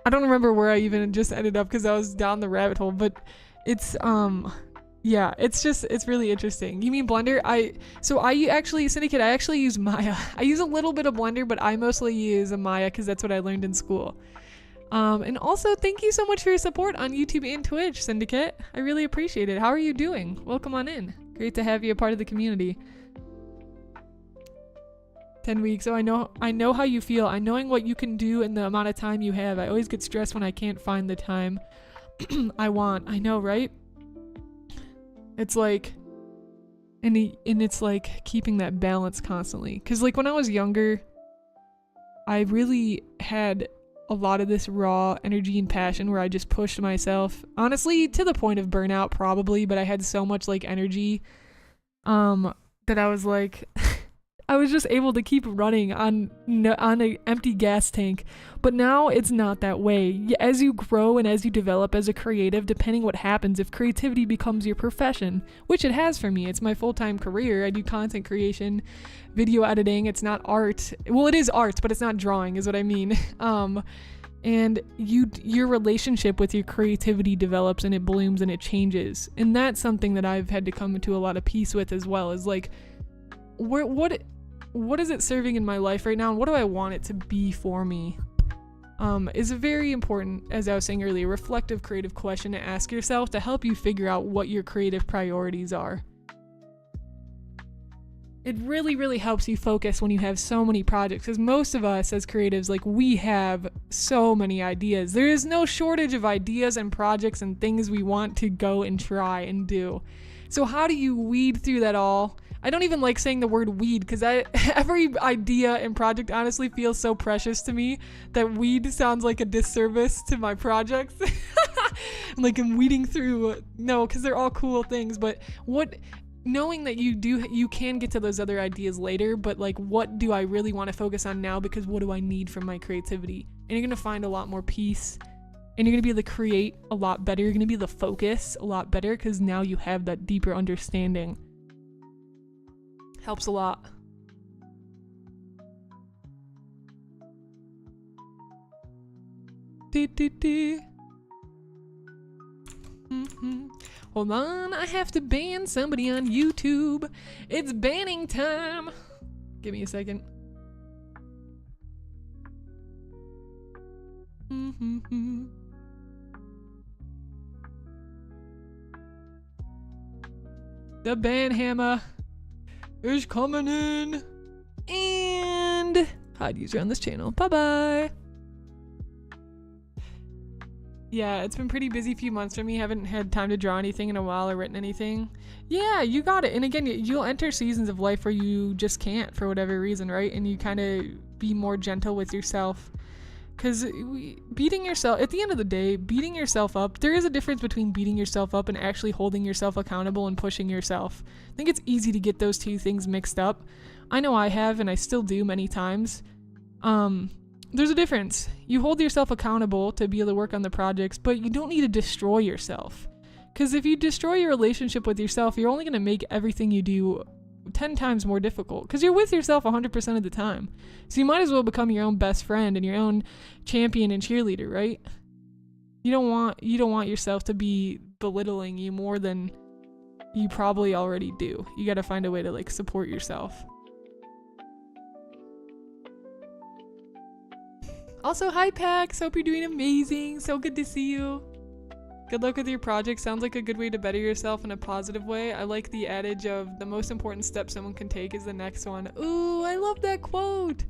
I don't remember where I even just ended up because I was down the rabbit hole, but it's yeah, it's really interesting. You mean Blender? I actually, Syndicate, I actually use Maya. I use a little bit of Blender, but I mostly use a Maya because that's what I learned in school. And also, thank you so much for your support on YouTube and Twitch, Syndicate. I really appreciate it. How are you doing? Welcome on in. Great to have you a part of the community. 10 weeks. Oh, I know how you feel. I knowing what you can do in the amount of time you have. I always get stressed when I can't find the time I want. I know, right? It's like, and it's like keeping that balance constantly. Cause like when I was younger, I really had a lot of this raw energy and passion where I just pushed myself, honestly, to the point of burnout probably, but I had so much like energy, that I was like, I was just able to keep running on an empty gas tank. But now it's not that way. As you grow and as you develop as a creative, depending what happens, if creativity becomes your profession, which it has for me, it's my full-time career. I do content creation, video editing. It's not art. Well, it is art, but it's not drawing is what I mean. And your relationship with your creativity develops and it blooms and it changes. And that's something that I've had to come into a lot of peace with as well, is like, what is it serving in my life right now, and what do I want it to be for me? Is a very important, as I was saying earlier, reflective creative question to ask yourself to help you figure out what your creative priorities are. It really, really helps you focus when you have so many projects, because most of us as creatives, like, we have so many ideas. There is no shortage of ideas and projects and things we want to go and try and do. So how do you weed through that all? I don't even like saying the word weed because every idea and project honestly feels so precious to me that weed sounds like a disservice to my projects. Like I'm weeding through, no, because they're all cool things, but knowing that you can get to those other ideas later, but like, what do I really want to focus on now? Because what do I need from my creativity? And you're going to find a lot more peace, and you're going to be able to create a lot better. You're going to be able to focus a lot better because now you have that deeper understanding. Helps a lot. Hold on, I have to ban somebody on YouTube. It's banning time. Give me a second. The ban hammer is coming in. And hide user on this channel. Bye bye. Yeah, it's been pretty busy few months for me. Haven't had time to draw anything in a while or written anything. Yeah, you got it. And again, you'll enter seasons of life where you just can't for whatever reason, right? And you kind of be more gentle with yourself. Because beating yourself, at the end of the day, beating yourself up, there is a difference between beating yourself up and actually holding yourself accountable and pushing yourself. I think it's easy to get those two things mixed up. I know I have, and I still do many times. There's a difference. You hold yourself accountable to be able to work on the projects, but you don't need to destroy yourself. Because if you destroy your relationship with yourself, you're only going to make everything you do 10 times more difficult. Because you're with yourself 100% of the time. So you might as well become your own best friend and your own champion and cheerleader, right? You don't want yourself to be belittling you more than you probably already do. You got to find a way to like support yourself. Also, hi Pax, hope you're doing amazing. So good to see you. Good luck with your project. Sounds like a good way to better yourself in a positive way. I like the adage of the most important step someone can take is the next one. Ooh, I love that quote.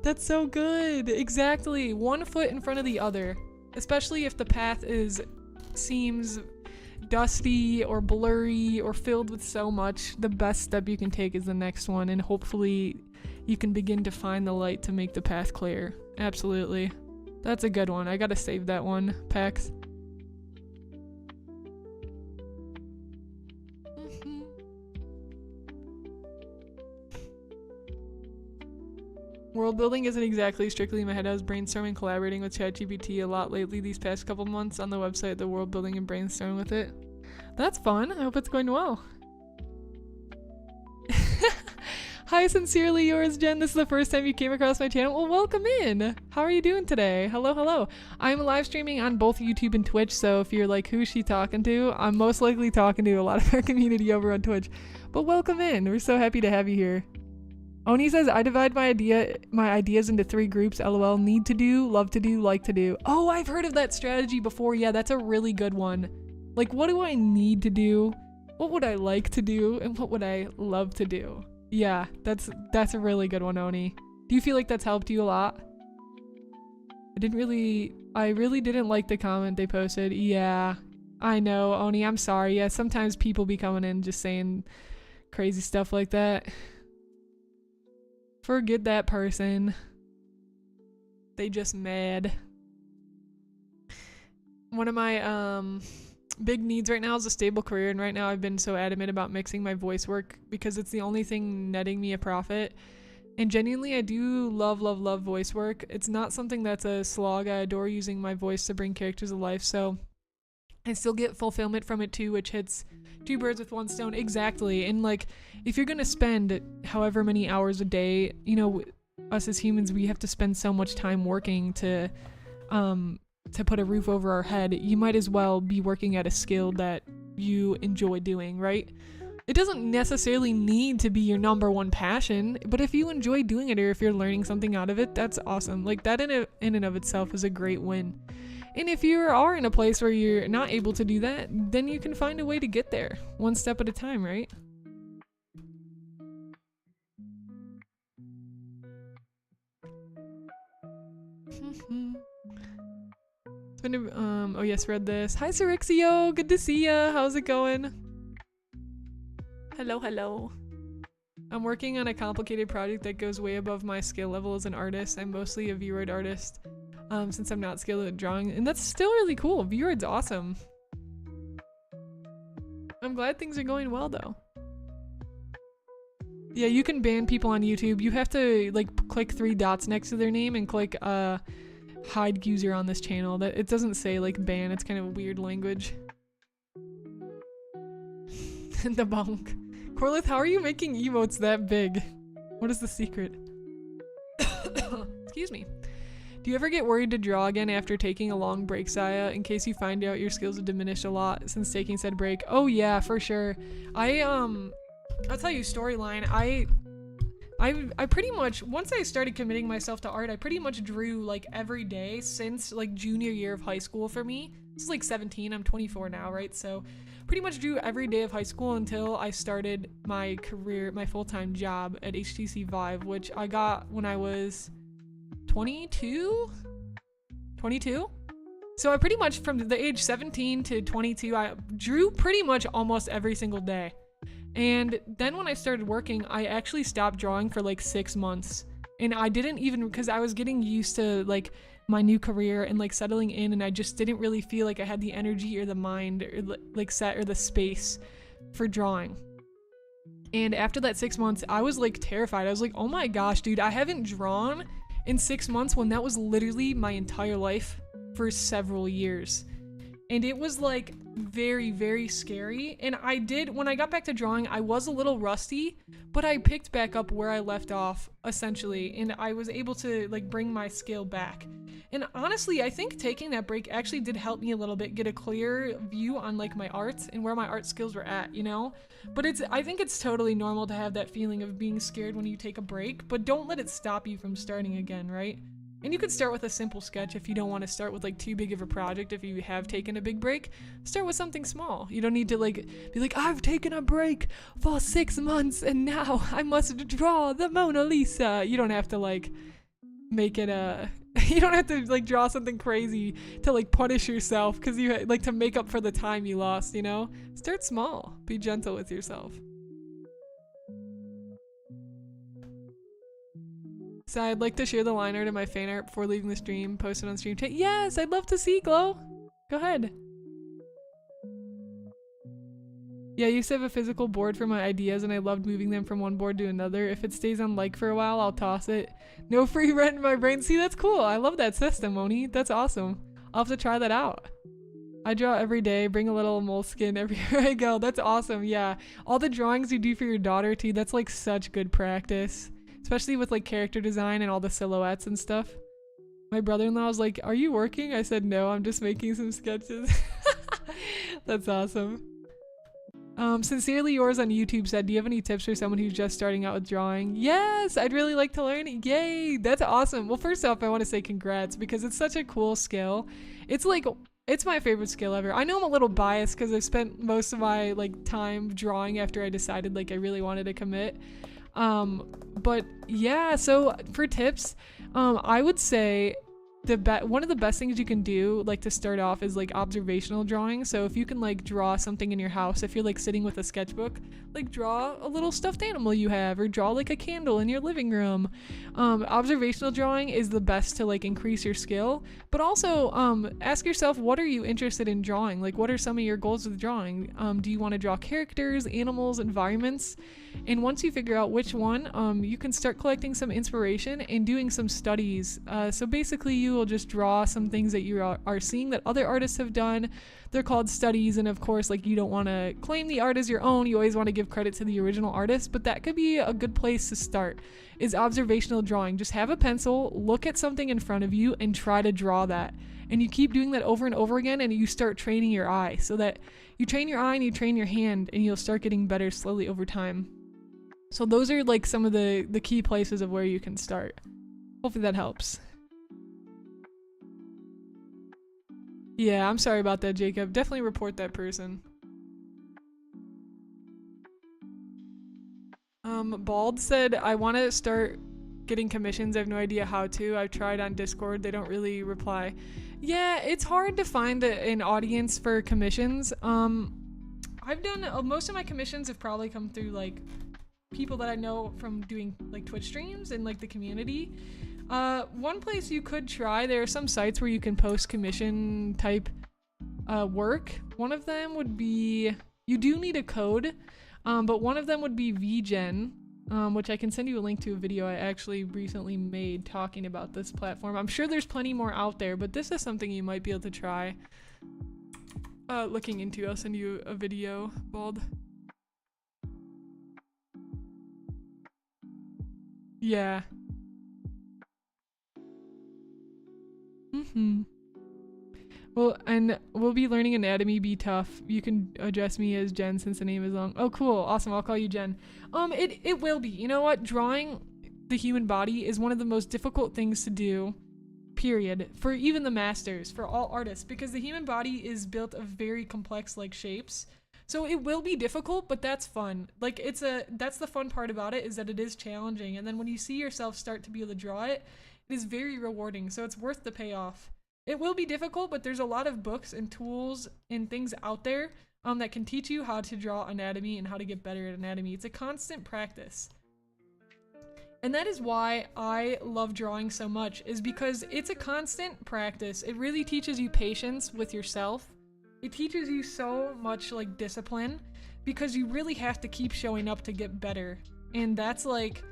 That's so good. Exactly. One foot in front of the other. Especially if the path seems dusty or blurry or filled with so much, the best step you can take is the next one, and hopefully you can begin to find the light to make the path clear. Absolutely. That's a good one. I gotta save that one, Pax. World building isn't exactly strictly in my head. I was brainstorming, collaborating with ChatGPT a lot lately these past couple months on the website, the world building and brainstorming with it. That's fun. I hope it's going well. Hi, sincerely yours, Jen. This is the first time you came across my channel. Well, welcome in. How are you doing today? Hello, hello. I'm live streaming on both YouTube and Twitch, so if you're like, who's she talking to? I'm most likely talking to a lot of our community over on Twitch. But welcome in. We're so happy to have you here. Oni says, I divide my ideas into 3 groups, lol. Need to do, love to do, like to do. Oh, I've heard of that strategy before. Yeah, that's a really good one. Like, what do I need to do? What would I like to do? And what would I love to do? Yeah, that's a really good one, Oni. Do you feel like that's helped you a lot? I really didn't like the comment they posted. Yeah, I know, Oni, I'm sorry. Yeah, sometimes people be coming in just saying crazy stuff like that. Forget that person. They just mad. One of my big needs right now is a stable career, and right now I've been so adamant about mixing my voice work because it's the only thing netting me a profit. And genuinely, I do love voice work. It's not something that's a slog. I adore using my voice to bring characters to life, so I still get fulfillment from it too, which hits 2 birds with 1 stone. Exactly. And like, if you're gonna spend however many hours a day, you know, us as humans, we have to spend so much time working to put a roof over our head. You might as well be working at a skill that you enjoy doing, right? It doesn't necessarily need to be your #1 passion, but if you enjoy doing it or if you're learning something out of it, that's awesome. Like, that in and of itself is a great win. And if you are in a place where you're not able to do that, then you can find a way to get there, 1 step at a time, right? It's been oh yes, read this. Hi, 𝐒𝐿𝐿𝐿, good to see ya. How's it going? Hello, hello. I'm working on a complicated project that goes way above my skill level as an artist. I'm mostly a VRoid artist. Since I'm not skilled at drawing, and that's still really cool. VRoid's awesome. I'm glad things are going well though. Yeah, you can ban people on YouTube. You have to like click 3 dots next to their name and click hide user on this channel. That it doesn't say like ban, it's kind of weird language. The bonk. Corlith, how are you making emotes that big? What is the secret? Excuse me. Do you ever get worried to draw again after taking a long break, Saya, in case you find out your skills have diminished a lot since taking said break? Oh yeah, for sure. I'll tell you storyline. I pretty much, once I started committing myself to art, I pretty much drew like every day since like junior year of high school for me. This is like 17, I'm 24 now, right? So pretty much drew every day of high school until I started my career, my full-time job at HTC Vive, which I got when I was 22? So I pretty much, from the age 17 to 22, I drew pretty much almost every single day. And then when I started working, I actually stopped drawing for like 6 months. And I didn't even, because I was getting used to like my new career and like settling in, and I just didn't really feel like I had the energy or the mind or like set or the space for drawing. And after that 6 months, I was like terrified. I was like, oh my gosh, dude, I haven't drawn in 6 months when that was literally my entire life for several years. And it was like very, very scary. And when I got back to drawing, I was a little rusty, but I picked back up where I left off essentially. And I was able to like bring my skill back. And honestly, I think taking that break actually did help me a little bit get a clear view on like my art and where my art skills were at, you know? But I think it's totally normal to have that feeling of being scared when you take a break, but don't let it stop you from starting again, right? And you could start with a simple sketch if you don't want to start with like too big of a project. If you have taken a big break, start with something small. You don't need to like be like, I've taken a break for 6 months and now I must draw the Mona Lisa. You don't have to like make it you don't have to like draw something crazy to like punish yourself because you like to make up for the time you lost, you know? Start small. Be gentle with yourself. So I'd like to share the line art of my fan art before leaving the stream, post it on stream. Yes, I'd love to see, Glow. Go ahead. Yeah, I used to have a physical board for my ideas and I loved moving them from one board to another. If it stays on like for a while, I'll toss it. No free rent in my brain. See, that's cool. I love that system, Oni. That's awesome. I'll have to try that out. I draw every day, bring a little moleskin everywhere I go. That's awesome. Yeah. All the drawings you do for your daughter too, that's like such good practice. Especially with like character design and all the silhouettes and stuff. My brother-in-law was like, are you working? I said, no, I'm just making some sketches. That's awesome. Sincerely yours on YouTube said, do you have any tips for someone who's just starting out with drawing? Yes, I'd really like to learn. Yay, that's awesome. Well, first off, I want to say congrats because it's such a cool skill. It's like, it's my favorite skill ever. I know I'm a little biased because I've spent most of my like time drawing after I decided like I really wanted to commit. But yeah, so for tips, I would say one of the best things you can do like to start off is like observational drawing. So if you can like draw something in your house, if you're like sitting with a sketchbook, like draw a little stuffed animal you have, or draw like a candle in your living room. Observational drawing is the best to like increase your skill, but also ask yourself, what are you interested in drawing? Like, what are some of your goals with drawing? Do you want to draw characters, animals, environments? And once you figure out which one, you can start collecting some inspiration and doing some studies. So basically you will just draw some things that you are seeing that other artists have done. They're called studies, and of course, like, you don't want to claim the art as your own. You always want to give credit to the original artist, but that could be a good place to start, is observational drawing. Just have a pencil, look at something in front of you, and try to draw that. And you keep doing that over and over again, and you start training your eye, so that you train your eye and you train your hand, and you'll start getting better slowly over time. So those are like some of the key places of where you can start. Hopefully that helps. Yeah, I'm sorry about that, Jacob. Definitely report that person. Bald said, I want to start getting commissions. I have no idea how to. I've tried on Discord. They don't really reply. Yeah, it's hard to find an audience for commissions. I've done, most of my commissions have probably come through like people that I know from doing like Twitch streams and like the community. One place you could try, there are some sites where you can post commission type work. One of them would be, you do need a code, but one of them would be VGen, which I can send you a link to a video I actually recently made talking about this platform. I'm sure there's plenty more out there, but this is something you might be able to try looking into. I'll send you a video, Bald. Yeah. Well, and we'll be learning anatomy, be tough. You can address me as Jen since the name is long. Oh, cool. Awesome. I'll call you Jen. It will be. You know what? Drawing the human body is one of the most difficult things to do, period. For even the masters, for all artists, because the human body is built of very complex, like, shapes. So it will be difficult, but that's fun. Like, that's the fun part about it, is that it is challenging. And then when you see yourself start to be able to draw it, it is very rewarding. So it's worth the payoff. It will be difficult, but there's a lot of books and tools and things out there that can teach you how to draw anatomy and how to get better at anatomy. It's a constant practice. And that is why I love drawing so much, is because it's a constant practice. It really teaches you patience with yourself. It teaches you so much, like, discipline, because you really have to keep showing up to get better. And that's like,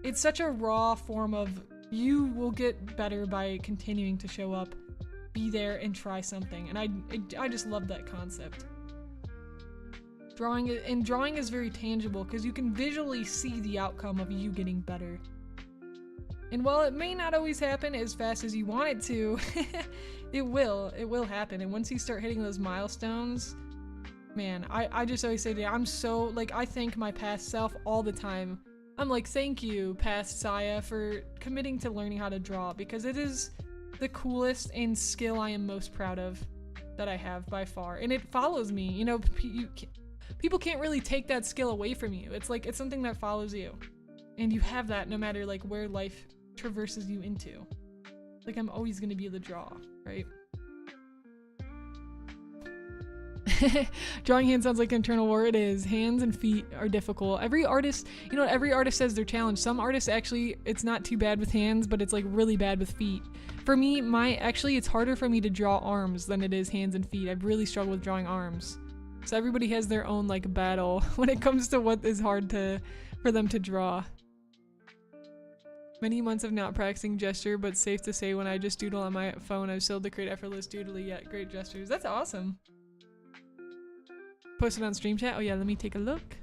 it's such a raw form of, you will get better by continuing to show up, be there, and try something. And I just love that concept. Drawing is very tangible because you can visually see the outcome of you getting better. And while it may not always happen as fast as you want it to, it will happen. And once you start hitting those milestones, man, I just always say that I'm so, like, I thank my past self all the time. I'm like, thank you, past Saya, for committing to learning how to draw, because it is the coolest and skill I am most proud of that I have by far. And it follows me, you know, people can't really take that skill away from you. It's like, it's something that follows you. And you have that no matter, like, where life traverses you into. Like, I'm always gonna be able to draw, right? Drawing hands sounds like internal war. It is. Hands and feet are difficult. Every artist, you know, every artist has their challenge. Some artists actually, it's not too bad with hands, but it's like really bad with feet. For me, actually, it's harder for me to draw arms than it is hands and feet. I've really struggled with drawing arms. So everybody has their own, like, battle when it comes to what is hard for them to draw. Many months of not practicing gesture, but safe to say when I just doodle on my phone, I've still to create effortless doodly yet great gestures. That's awesome. Post it on stream chat. Oh yeah, let me take a look.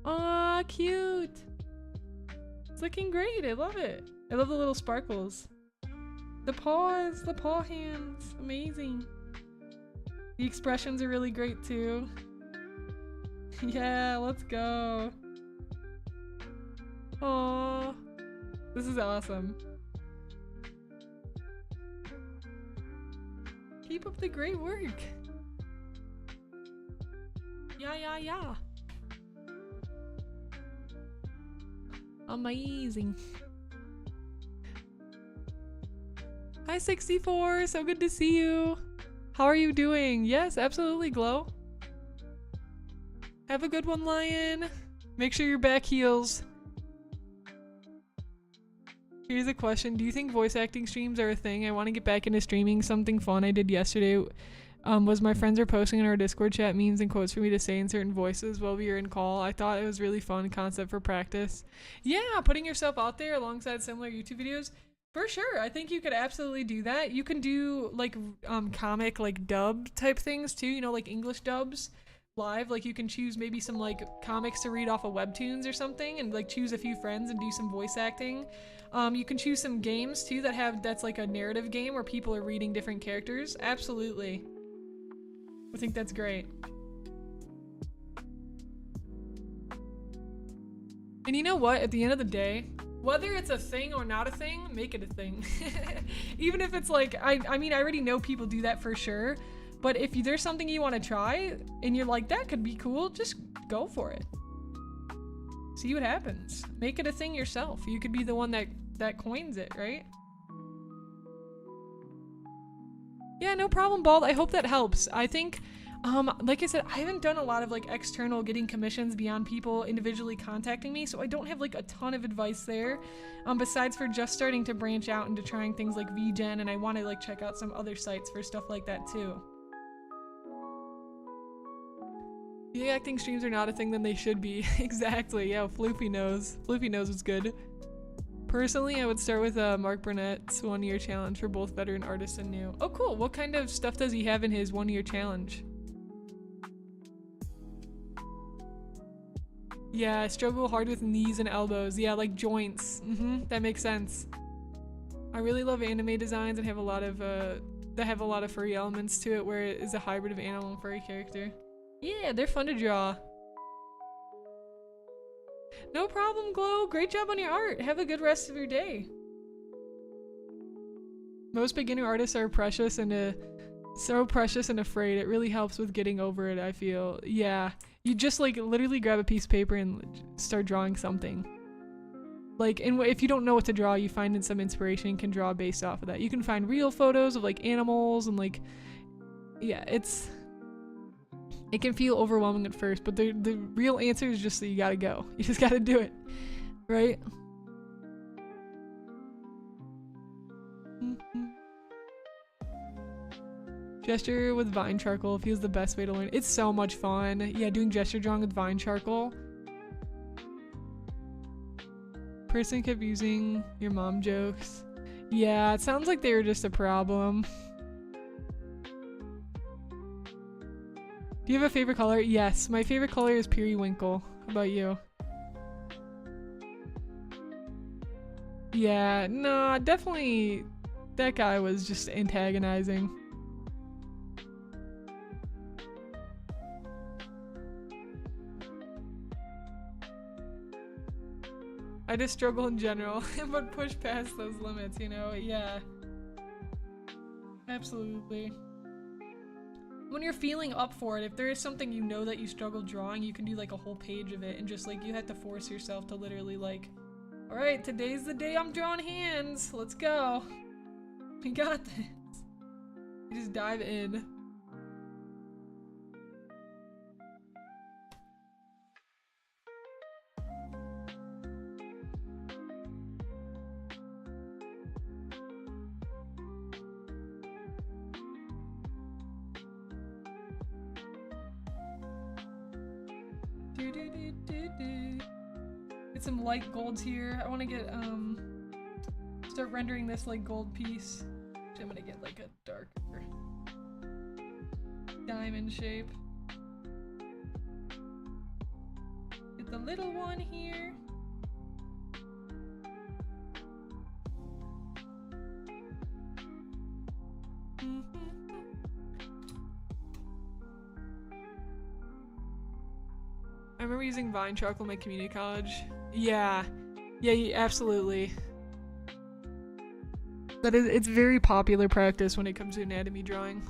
Aw, cute. It's looking great. I love it. I love the little sparkles. The paws, the paw hands. Amazing. The expressions are really great too. Yeah, let's go. Aw. This is awesome. Keep up the great work. Yeah. Amazing. Hi 64, so good to see you. How are you doing? Yes, absolutely, Glow. Have a good one, Lion. Make sure your back heals. Here's a question. Do you think voice acting streams are a thing? I want to get back into streaming. Something fun I did yesterday was my friends are posting in our Discord chat memes and quotes for me to say in certain voices while we were in call. I thought it was really fun concept for practice. Yeah, putting yourself out there alongside similar YouTube videos. For sure. I think you could absolutely do that. You can do like comic like dub type things too, you know, like English dubs live. Like you can choose maybe some like comics to read off of webtoons or something and like choose a few friends and do some voice acting. You can choose some games too that's like a narrative game where people are reading different characters. Absolutely. I think that's great. And you know what? At the end of the day, whether it's a thing or not a thing, make it a thing. Even if it's like, I mean, I already know people do that for sure, but if there's something you want to try and you're like, that could be cool, just go for it. See what happens. Make it a thing yourself. You could be the one that coins it, right? Yeah, no problem, Bald. I hope that helps. I think, like I said, I haven't done a lot of like external getting commissions beyond people individually contacting me, so I don't have like a ton of advice there. Besides for just starting to branch out into trying things like VGen, and I want to like check out some other sites for stuff like that too. If the acting streams are not a thing, then they should be. Exactly. Yeah, Floopy knows. Floopy knows what's good. Personally, I would start with Mark Burnett's 1-year challenge for both veteran artists and new. Oh, cool. What kind of stuff does he have in his 1-year challenge? Yeah, I struggle hard with knees and elbows. Yeah, like joints. That makes sense. I really love anime designs and have a lot of that have a lot of furry elements to it, where it is a hybrid of animal and furry character. Yeah, they're fun to draw. No problem, Glow. Great job on your art. Have a good rest of your day. Most beginner artists are precious and so precious and afraid. It really helps with getting over it, I feel. Yeah. You just like literally grab a piece of paper and start drawing something. Like, and if you don't know what to draw, you find in some inspiration and can draw based off of that. You can find real photos of like animals and like, yeah, it can feel overwhelming at first, but the real answer is just that you gotta go. You just gotta do it, right? Gesture with Vine Charcoal feels the best way to learn. It's so much fun. Yeah, doing gesture drawing with Vine Charcoal. Person kept using your mom jokes. Yeah, it sounds like they were just a problem. Do you have a favorite color? Yes, my favorite color is Periwinkle. How about you? Yeah, nah, definitely that guy was just antagonizing. I just struggle in general, but push past those limits, you know? Yeah. Absolutely. When you're feeling up for it, if there is something you know that you struggle drawing, you can do like a whole page of it, and just like you have to force yourself to literally like, alright, today's the day I'm drawing hands. Let's go. We got this. You just dive in. Get some light golds here. I want to get start rendering this like gold piece. I'm gonna get like a darker diamond shape. Get the little one here. I remember using Vine Charcoal in my community college. Yeah, absolutely. But it's very popular practice when it comes to anatomy drawing.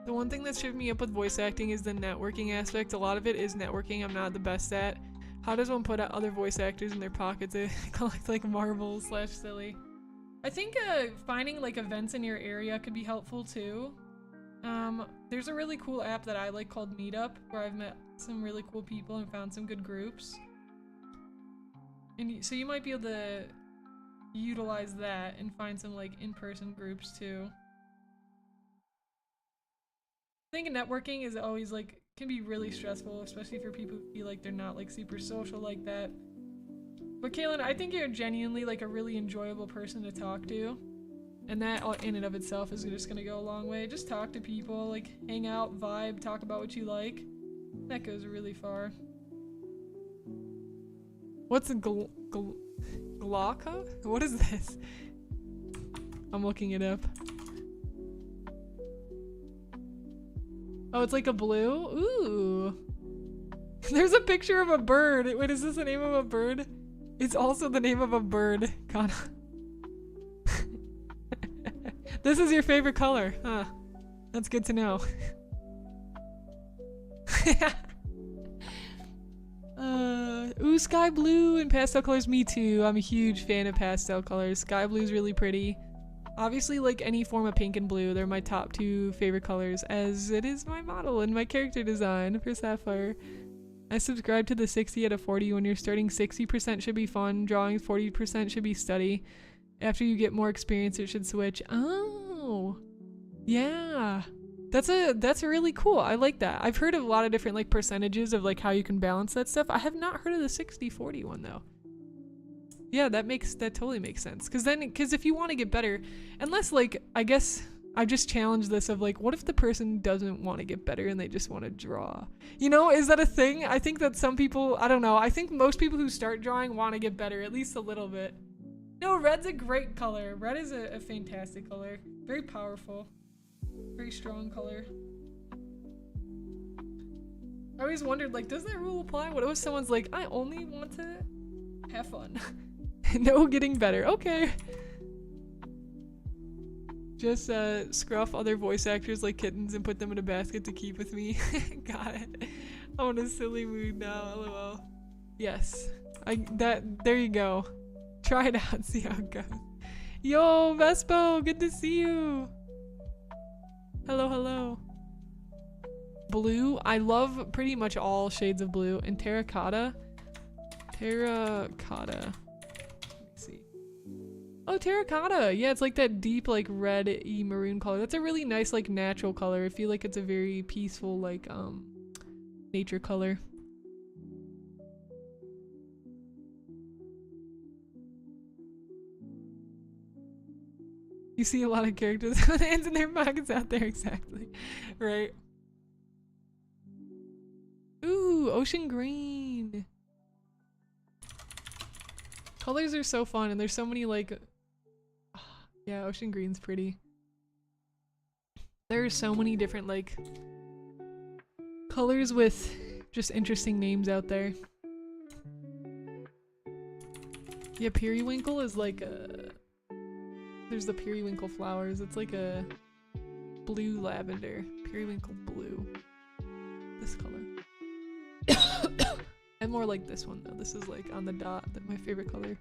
The one thing that's tripped me up with voice acting is the networking aspect. A lot of it is networking I'm not the best at. How does one put out other voice actors in their pockets to collect like marbles / silly? I think finding like events in your area could be helpful too. There's a really cool app that I like called Meetup, where I've met some really cool people and found some good groups. And so you might be able to utilize that and find some like in-person groups too. I think networking is always like, can be really stressful, especially for people who feel like they're not like super social like that. But Kaylin, I think you're genuinely like a really enjoyable person to talk to. And that in and of itself is just gonna go a long way. Just talk to people, like hang out, vibe, talk about what you like. That goes really far. What's a 𝐒𝐿𝐾𝐑? What is this? I'm looking it up. Oh, it's like a blue? Ooh. There's a picture of a bird. Wait, is this the name of a bird? It's also the name of a bird. God. This is your favorite color. Huh. That's good to know. Ooh, sky blue and pastel colors. Me too. I'm a huge fan of pastel colors. Sky blue is really pretty. Obviously, like any form of pink and blue, they're my top 2 favorite colors, as it is my model and my character design for Syafire. I subscribe to the 60 out of 40. When you're starting, 60% should be fun drawing, 40% should be study. After you get more experience, it should switch. Oh, yeah. That's really cool. I like that. I've heard of a lot of different like percentages of like how you can balance that stuff. I have not heard of the 60-40 one though. Yeah, that totally makes sense. Cause if you want to get better, unless like, I guess I've just challenged this of like, what if the person doesn't want to get better and they just want to draw? You know, is that a thing? I think that some people, I don't know, I think most people who start drawing want to get better, at least a little bit. No, red's a great color. Red is a fantastic color. Very powerful. Very strong color. I always wondered, like, does that rule apply? What if someone's like, I only want to have fun? No getting better. Okay. Just scruff other voice actors like kittens and put them in a basket to keep with me. Got it. I'm in a silly mood now, lol. Yes. There you go. Try it out, see how it goes. Yo, Vespo, good to see you. Hello, hello. Blue, I love pretty much all shades of blue. And terracotta. Terracotta. Oh, terracotta. Yeah, it's like that deep, like, red-y maroon color. That's a really nice, like, natural color. I feel like it's a very peaceful, like, nature color. You see a lot of characters with hands in their pockets out there, exactly. Right. Ooh, ocean green. Colors are so fun, and there's so many, like... Yeah, ocean green's pretty. There are so many different, like, colors with just interesting names out there. Yeah, periwinkle is like a... There's the periwinkle flowers. It's like a blue lavender. Periwinkle blue. This color. And more like this one, though. This is, like, on the dot. My favorite color.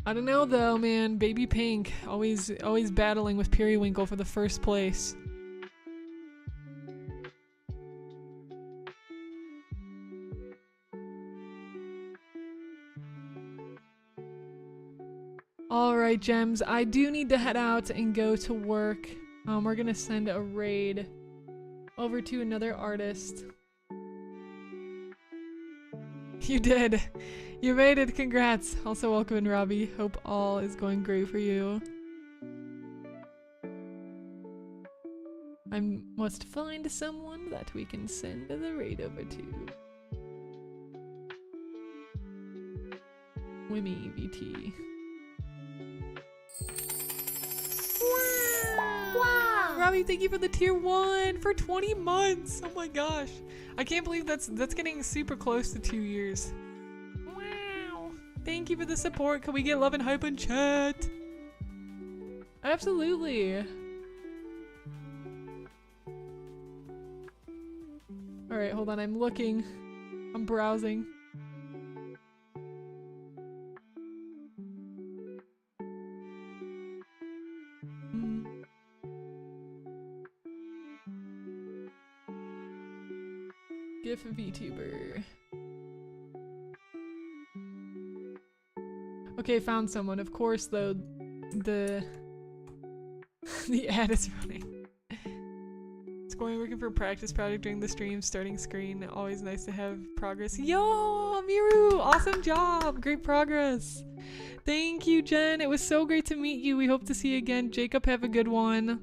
I don't know though, man. Baby pink, always battling with periwinkle for the first place. All right, gems. I do need to head out and go to work. We're gonna send a raid over to another artist. You did. You made it, congrats. Also welcome in, Robbie. Hope all is going great for you. I must find someone that we can send the raid over to. Wimmy VT. Wow! Robbie, thank you for the tier 1 for 20 months. Oh my gosh. I can't believe that's getting super close to 2 years. Thank you for the support. Can we get love and hype in chat? Absolutely. Alright, hold on. I'm looking. I'm browsing. GIF VTuber. Okay, found someone. Of course, though, the ad is running. Scoring, working for a practice project during the stream, starting screen. Always nice to have progress. Yo, Miru! Awesome job! Great progress! Thank you, Jen. It was so great to meet you. We hope to see you again. Jacob, have a good one.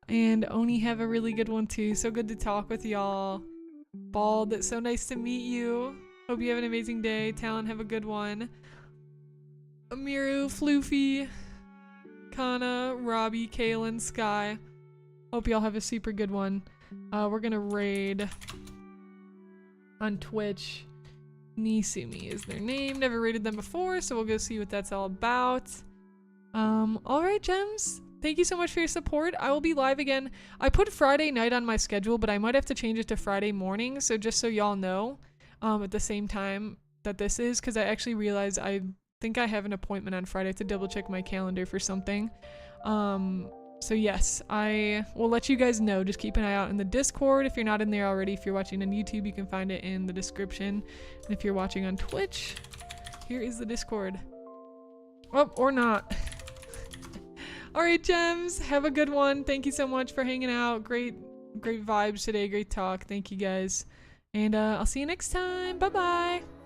And Oni, have a really good one, too. So good to talk with y'all. Bald, it's so nice to meet you. Hope you have an amazing day. Talon, have a good one. Miru, Floofy, Kana, Robbie, Kaylin, Sky. Hope y'all have a super good one. We're gonna raid on Twitch. Nisumi is their name. Never raided them before, so we'll go see what that's all about. Alright, gems. Thank you so much for your support. I will be live again. I put Friday night on my schedule, but I might have to change it to Friday morning, so just so y'all know, at the same time that this is, because I actually realized I think I have an appointment on Friday. I have to double check my calendar for something. So yes, I will let you guys know. Just keep an eye out in the Discord if you're not in there already. If you're watching on YouTube, you can find it in the description. And if you're watching on Twitch, here is the Discord. Oh, or not. Alright, gems, have a good one. Thank you so much for hanging out. Great vibes today, great talk. Thank you guys. And I'll see you next time. Bye-bye.